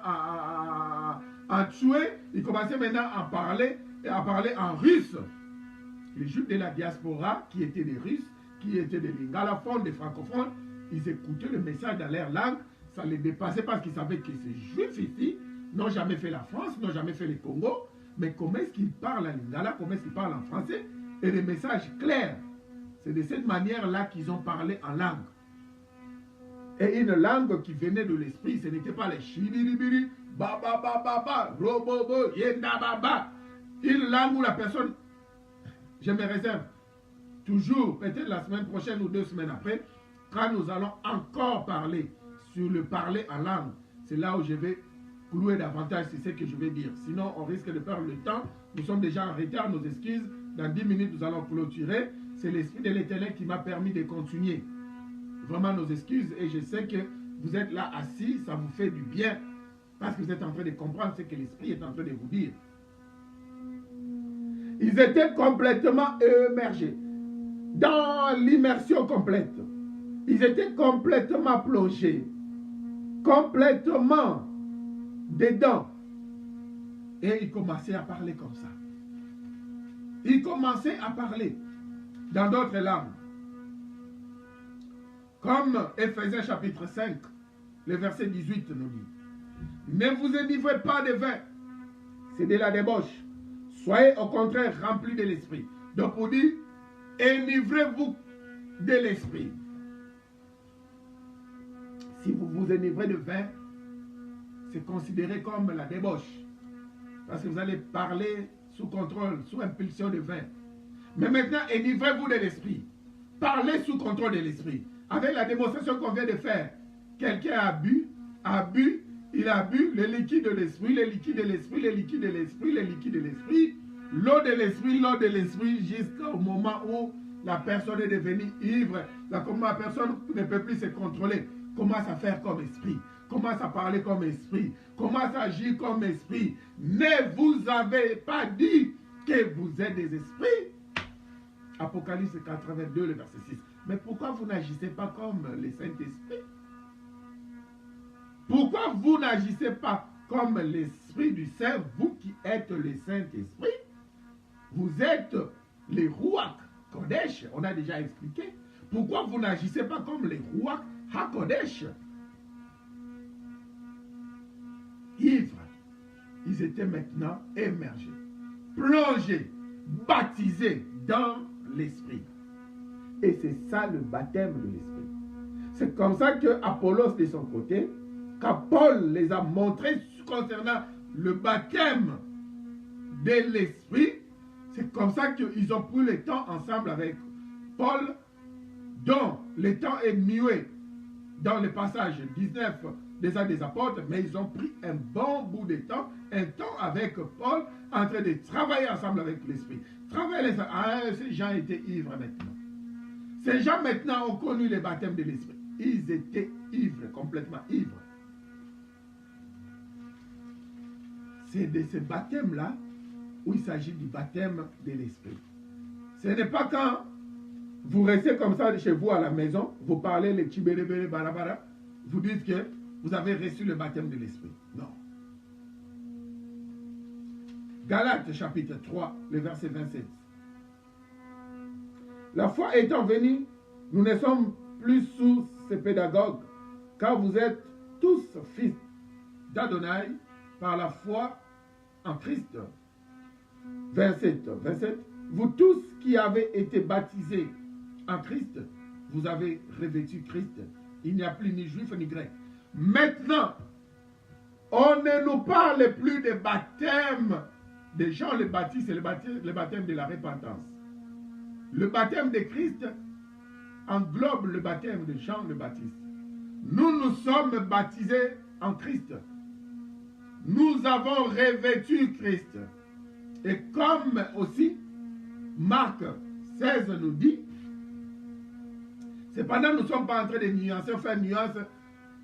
en tchoué, ils commençaient maintenant à parler en russe. Les Juifs de la diaspora, qui étaient des Russes, qui étaient des lingalophones, des francophones, ils écoutaient le message dans leur langue, ça les dépassait parce qu'ils savaient que ces Juifs ici n'ont jamais fait la France, n'ont jamais fait le Congo, mais comment est-ce qu'ils parlent en lingala, comment est-ce qu'ils parlent en français, et les messages clairs. C'est de cette manière-là qu'ils ont parlé en langue. Et une langue qui venait de l'esprit, ce n'était pas les chibiribiri, baba baba baba, robobo, yenda baba. Une langue où la personne, je me réserve, toujours, peut-être la semaine prochaine ou 2 semaines après, quand nous allons encore parler sur le parler en langue, c'est là où je vais clouer davantage, c'est ce que je vais dire. Sinon, on risque de perdre le temps. Nous sommes déjà en retard, nos excuses. Dans 10 minutes, nous allons clôturer. C'est l'Esprit de l'Éternel qui m'a permis de continuer. Vraiment nos excuses. Et je sais que vous êtes là assis, ça vous fait du bien. Parce que vous êtes en train de comprendre ce que l'Esprit est en train de vous dire. Ils étaient complètement émergés. Dans l'immersion complète. Ils étaient complètement plongés. Complètement dedans. Et ils commençaient à parler comme ça. Ils commençaient à parler dans d'autres langues. Comme Éphésiens chapitre 5, le verset 18 nous dit. Ne vous enivrez pas de vin, c'est de la débauche. Soyez au contraire remplis de l'esprit. Donc on dit, enivrez-vous de l'esprit. Si vous vous enivrez de vin, c'est considéré comme la débauche. Parce que vous allez parler sous contrôle, sous impulsion de vin. Mais maintenant, enivrez-vous de l'esprit. Parlez sous contrôle de l'esprit. Avec la démonstration qu'on vient de faire, quelqu'un a bu, il a bu le liquide de l'esprit, le liquide de l'esprit, le liquide de l'esprit, le liquide de l'esprit, l'eau de l'esprit, jusqu'au moment où la personne est devenue ivre. La personne ne peut plus se contrôler. Commence à faire comme esprit. Commence à parler comme esprit. Commence à agir comme esprit. Ne vous avez pas dit que vous êtes des esprits. Apocalypse 82, le verset 6. Mais pourquoi vous n'agissez pas comme les Saint-Esprit? Pourquoi vous n'agissez pas comme l'Esprit du Saint, vous qui êtes le Saint-Esprit? Vous êtes les Ruach Kodesh, on a déjà expliqué. Pourquoi vous n'agissez pas comme les Ruach HaKodesh? Ivres, ils étaient maintenant émergés, plongés, baptisés dans l'Esprit. Et c'est ça le baptême de l'Esprit. C'est comme ça que Apollos de son côté, quand Paul les a montrés concernant le baptême de l'Esprit, c'est comme ça qu'ils ont pris le temps ensemble avec Paul, dont le temps est muet dans le passage 19 des Actes des Apôtres, mais ils ont pris un bon bout de temps, un temps avec Paul, en train de travailler ensemble avec l'Esprit. Ces gens étaient ivres maintenant. Ces gens maintenant ont connu le baptême de l'Esprit. Ils étaient ivres, complètement ivres. C'est de ce baptême-là où il s'agit du baptême de l'Esprit. Ce n'est pas quand vous restez comme ça chez vous à la maison, vous parlez les tibérébéré barabara, vous dites que vous avez reçu le baptême de l'Esprit. Non. Galates chapitre 3, le verset 27. La foi étant venue, nous ne sommes plus sous ces pédagogues, car vous êtes tous fils d'Adonai par la foi en Christ. 27. Vous tous qui avez été baptisés en Christ, vous avez revêtu Christ. Il n'y a plus ni juif ni grec. Maintenant, on ne nous parle plus de baptême de Jean le Baptiste, c'est le baptême de la repentance. Le baptême de Christ englobe le baptême de Jean le Baptiste. Nous sommes baptisés en Christ. Nous avons revêtu Christ. Et comme aussi Marc 16 nous dit, cependant nous ne sommes pas en train de nuancer, faire nuance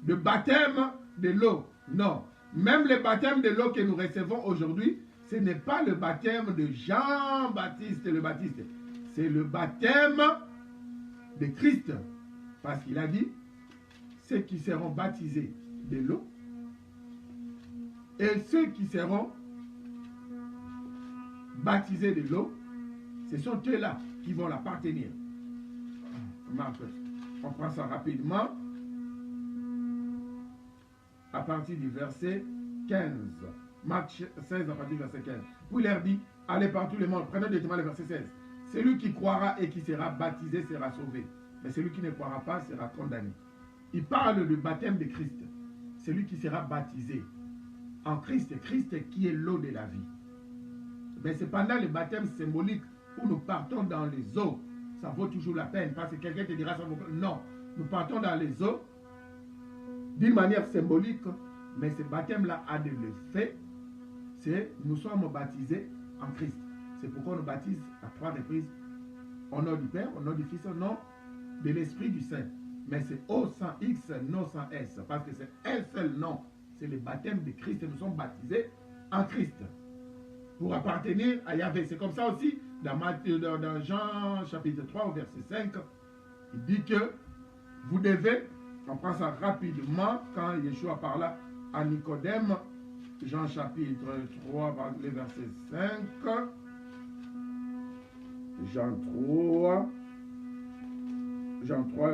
de baptême de l'eau. Non. Même le baptême de l'eau que nous recevons aujourd'hui, ce n'est pas le baptême de Jean-Baptiste le Baptiste. C'est le baptême de Christ. Parce qu'il a dit, ceux qui seront baptisés de l'eau et ceux qui seront baptisés de l'eau, ce sont eux-là qui vont l'appartenir. On prend ça rapidement à partir du verset 15. Marc 16 à partir du verset 15. Puis il leur dit, allez par tout le monde, prenez directement le verset 16. Celui qui croira et qui sera baptisé sera sauvé. Mais celui qui ne croira pas sera condamné. Il parle du baptême de Christ. Celui qui sera baptisé en Christ, Christ qui est l'eau de la vie. Mais c'est pendant le baptême symbolique où nous partons dans les eaux. Ça vaut toujours la peine parce que quelqu'un te dira ça vaut pas. Non, nous partons dans les eaux d'une manière symbolique Mais ce baptême-là a de l'effet, c'est nous sommes baptisés en Christ. C'est pourquoi on nous baptise à 3 reprises au nom du Père, au nom du Fils, au nom de l'Esprit du Saint. Mais c'est O sans X, non sans S, parce que c'est un seul nom. C'est le baptême de Christ et nous sommes baptisés en Christ pour appartenir à Yahvé. C'est comme ça aussi dans Jean chapitre 3 au verset 5, il dit que vous devez, on prend ça rapidement, quand Yeshua parla à Nicodème, Jean chapitre 3, le verset 5, Jean 3,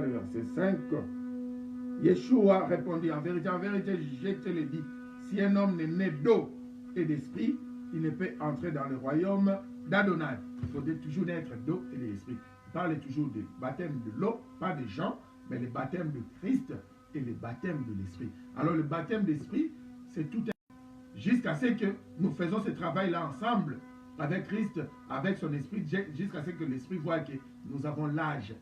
le verset 5, Yeshua répondit, en vérité, je te le dis, si un homme n'est né d'eau et d'esprit, il ne peut entrer dans le royaume d'Adonai. Il faudrait toujours naître d'eau et d'esprit. Il parle toujours du baptême de l'eau, pas des gens, mais le baptême de Christ et le baptême de l'esprit. Alors le baptême d'esprit, c'est tout jusqu'à ce que nous faisons ce travail-là ensemble avec Christ, avec son esprit, jusqu'à ce que l'esprit voit que nous avons l'âge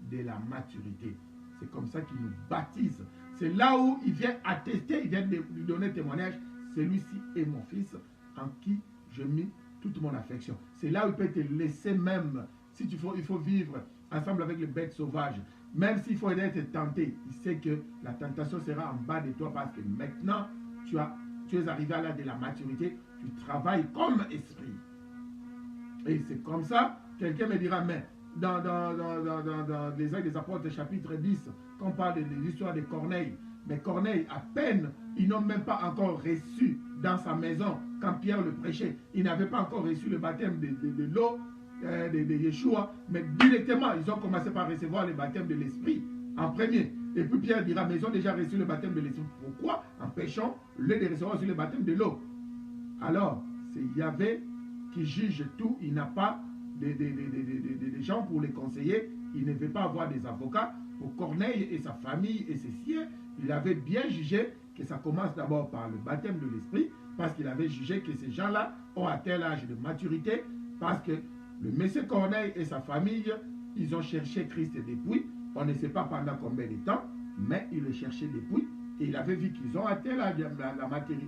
de la maturité. C'est comme ça qu'il nous baptise. C'est là où il vient attester, il vient lui donner témoignage. Celui-ci est mon fils en qui je mis toute mon affection. C'est là où il peut te laisser même, si il faut vivre ensemble avec les bêtes sauvages, même s'il faut être tenté, il sait que la tentation sera en bas de toi parce que maintenant, tu es arrivé à l'âge de la maturité, tu travailles comme esprit. Et c'est comme ça, quelqu'un me dira, mais dans les Actes des Apôtres, chapitre 10, quand on parle de l'histoire de Corneille, mais Corneille, à peine, ils n'ont même pas encore reçu dans sa maison, quand Pierre le prêchait, il n'avait pas encore reçu le baptême de l'eau, de Yeshua, mais directement, ils ont commencé par recevoir le baptême de l'Esprit en premier. Et puis Pierre dira, mais ils ont déjà reçu le baptême de l'Esprit. Pourquoi empêchons le de recevoir aussi le baptême de l'eau? Alors, c'est Yahvé qui juge tout, il n'a pas des gens pour les conseiller, il ne veut pas avoir des avocats. Pour Corneille et sa famille et ses siens, il avait bien jugé que ça commence d'abord par le baptême de l'Esprit, parce qu'il avait jugé que ces gens-là ont atteint l'âge de maturité, parce que le monsieur Corneille et sa famille, ils ont cherché Christ depuis, on ne sait pas pendant combien de temps, mais ils le cherchaient depuis, et il avait vu qu'ils ont atteint la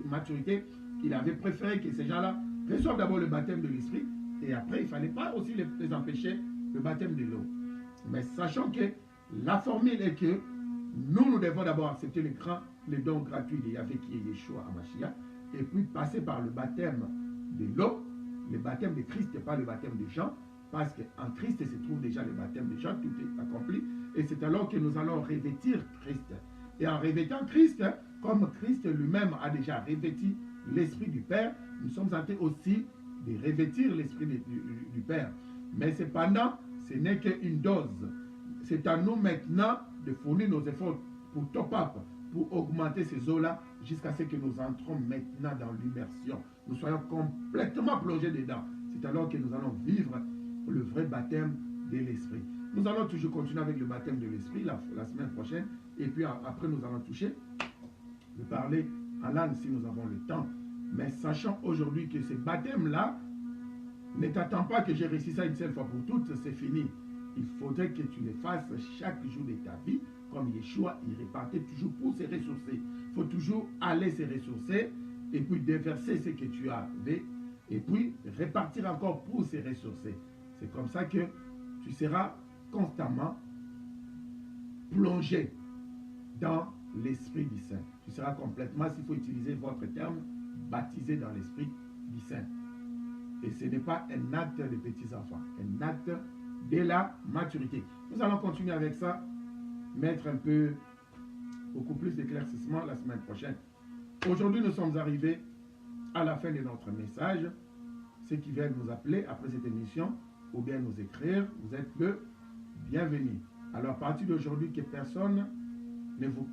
maturité, il avait préféré que ces gens-là reçoivent d'abord le baptême de l'Esprit, et après, il ne fallait pas aussi les empêcher le baptême de l'eau. Mais sachant que la formule est que nous devons d'abord accepter le don gratuit de Yahvé qui est Yeshua Hamashiach, et puis passer par le baptême de l'eau, le baptême de Christ et pas le baptême de Jean, parce qu'en Christ se trouve déjà le baptême de Jean, tout est accompli, et c'est alors que nous allons revêtir Christ. Et en revêtant Christ, comme Christ lui-même a déjà revêti l'Esprit du Père, nous sommes en train aussi de revêtir l'Esprit du Père. Mais cependant, ce n'est qu'une dose. C'est à nous maintenant de fournir nos efforts pour top-up, pour augmenter ces eaux-là, jusqu'à ce que nous entrons maintenant dans l'immersion. Nous soyons complètement plongés dedans. C'est alors que nous allons vivre le vrai baptême de l'Esprit. Nous allons toujours continuer avec le baptême de l'Esprit la semaine prochaine. Et puis après, nous allons toucher, de parler en langue si nous avons le temps. Mais sachant aujourd'hui que ce baptême-là, ne t'attends pas que j'ai réussi ça une seule fois pour toutes, c'est fini. Il faudrait que tu le fasses chaque jour de ta vie, comme Yeshua, il repartait toujours pour se ressourcer. Il faut toujours aller se ressourcer, et puis déverser ce que tu avais, et puis repartir encore pour se ressourcer. C'est comme ça que tu seras constamment plongé dans l'Esprit du Saint. Tu seras complètement, s'il faut utiliser votre terme, baptisé dans l'Esprit du Saint. Et ce n'est pas un acte de petits enfants, un acte de la maturité. Nous allons continuer avec ça, mettre un peu, beaucoup plus d'éclaircissement la semaine prochaine. Aujourd'hui, nous sommes arrivés à la fin de notre message. Ceux qui veulent nous appeler après cette émission ou bien nous écrire, vous êtes le bienvenu. Alors, à partir d'aujourd'hui, que personne ne vous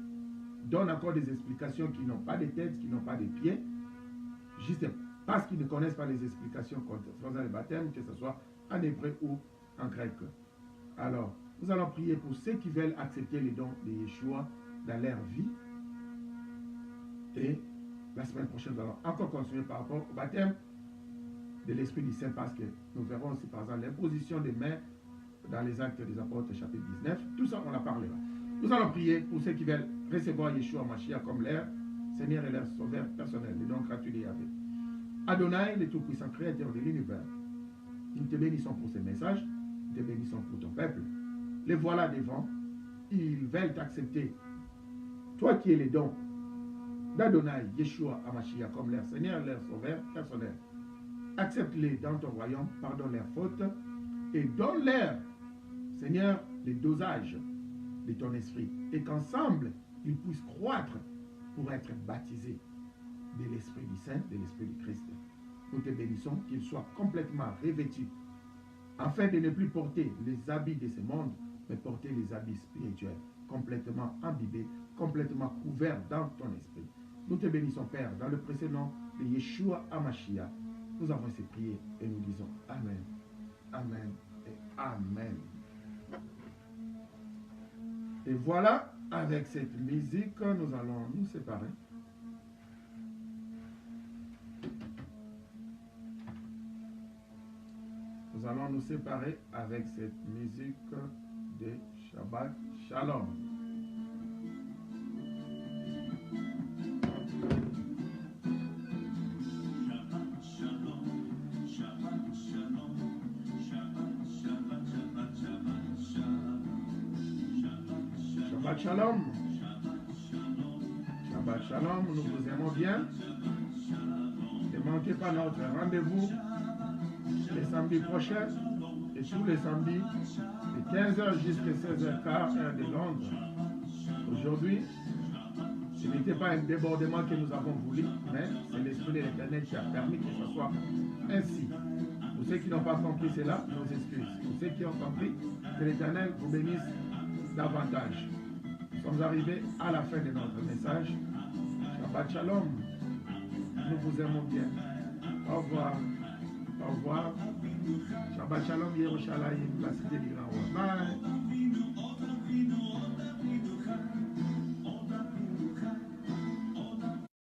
donne encore des explications qui n'ont pas de tête, qui n'ont pas de pieds, juste parce qu'ils ne connaissent pas les explications concernant le baptême, que ce soit en hébreu ou en grec. Alors, nous allons prier pour ceux qui veulent accepter les dons de Yeshua dans leur vie. Et la semaine prochaine, nous allons encore continuer par rapport au baptême de l'Esprit du Saint, parce que nous verrons aussi par exemple l'imposition des mains dans les Actes des Apôtres, chapitre 19. Tout ça, on en parlera. Nous allons prier pour ceux qui veulent recevoir Yeshua Mashiach comme leur Seigneur et leur sauveur personnel, le don gratuit de Yahvé. Adonai, le tout-puissant créateur de l'univers, nous te bénissons pour ces messages, nous te bénissons pour ton peuple. Les voilà devant, ils veulent t'accepter. Toi qui es les dons d'Adonai, Yeshua, Hamashiach, comme leur Seigneur, leur sauveur personnel. Accepte-les dans ton royaume, pardonne leurs fautes et donne-leur, Seigneur, les dosages de ton esprit et qu'ensemble, ils puissent croître pour être baptisés de l'Esprit du Saint, de l'Esprit du Christ. Nous te bénissons qu'ils soient complètement revêtus afin de ne plus porter les habits de ce monde, mais porter les habits spirituels, complètement imbibés, complètement couverts dans ton esprit. Nous te bénissons, Père, dans le précieux nom de Yeshua HaMashiach. Nous avons ces prières et nous disons Amen, Amen et Amen. Et voilà, avec cette musique, nous allons nous séparer. Nous allons nous séparer avec cette musique de Shabbat Shalom. Shabbat Shalom. Shabbat Shalom, nous vous aimons bien. Ne manquez pas notre rendez-vous les samedis prochains et tous les samedis de 15h jusqu'à 16h15 heure de Londres. Aujourd'hui, ce n'était pas un débordement que nous avons voulu, mais c'est l'Esprit de l'Éternel qui a permis que ce soit ainsi. Pour ceux qui n'ont pas compris cela, nos excuses. Pour ceux qui ont compris, que l'Éternel vous bénisse davantage. Nous sommes arrivés à la fin de notre message. Shabbat Shalom. Nous vous aimons bien. Au revoir. Au revoir. Shabbat Shalom, Yerushalayim, la cité du Grand Roi. Bye.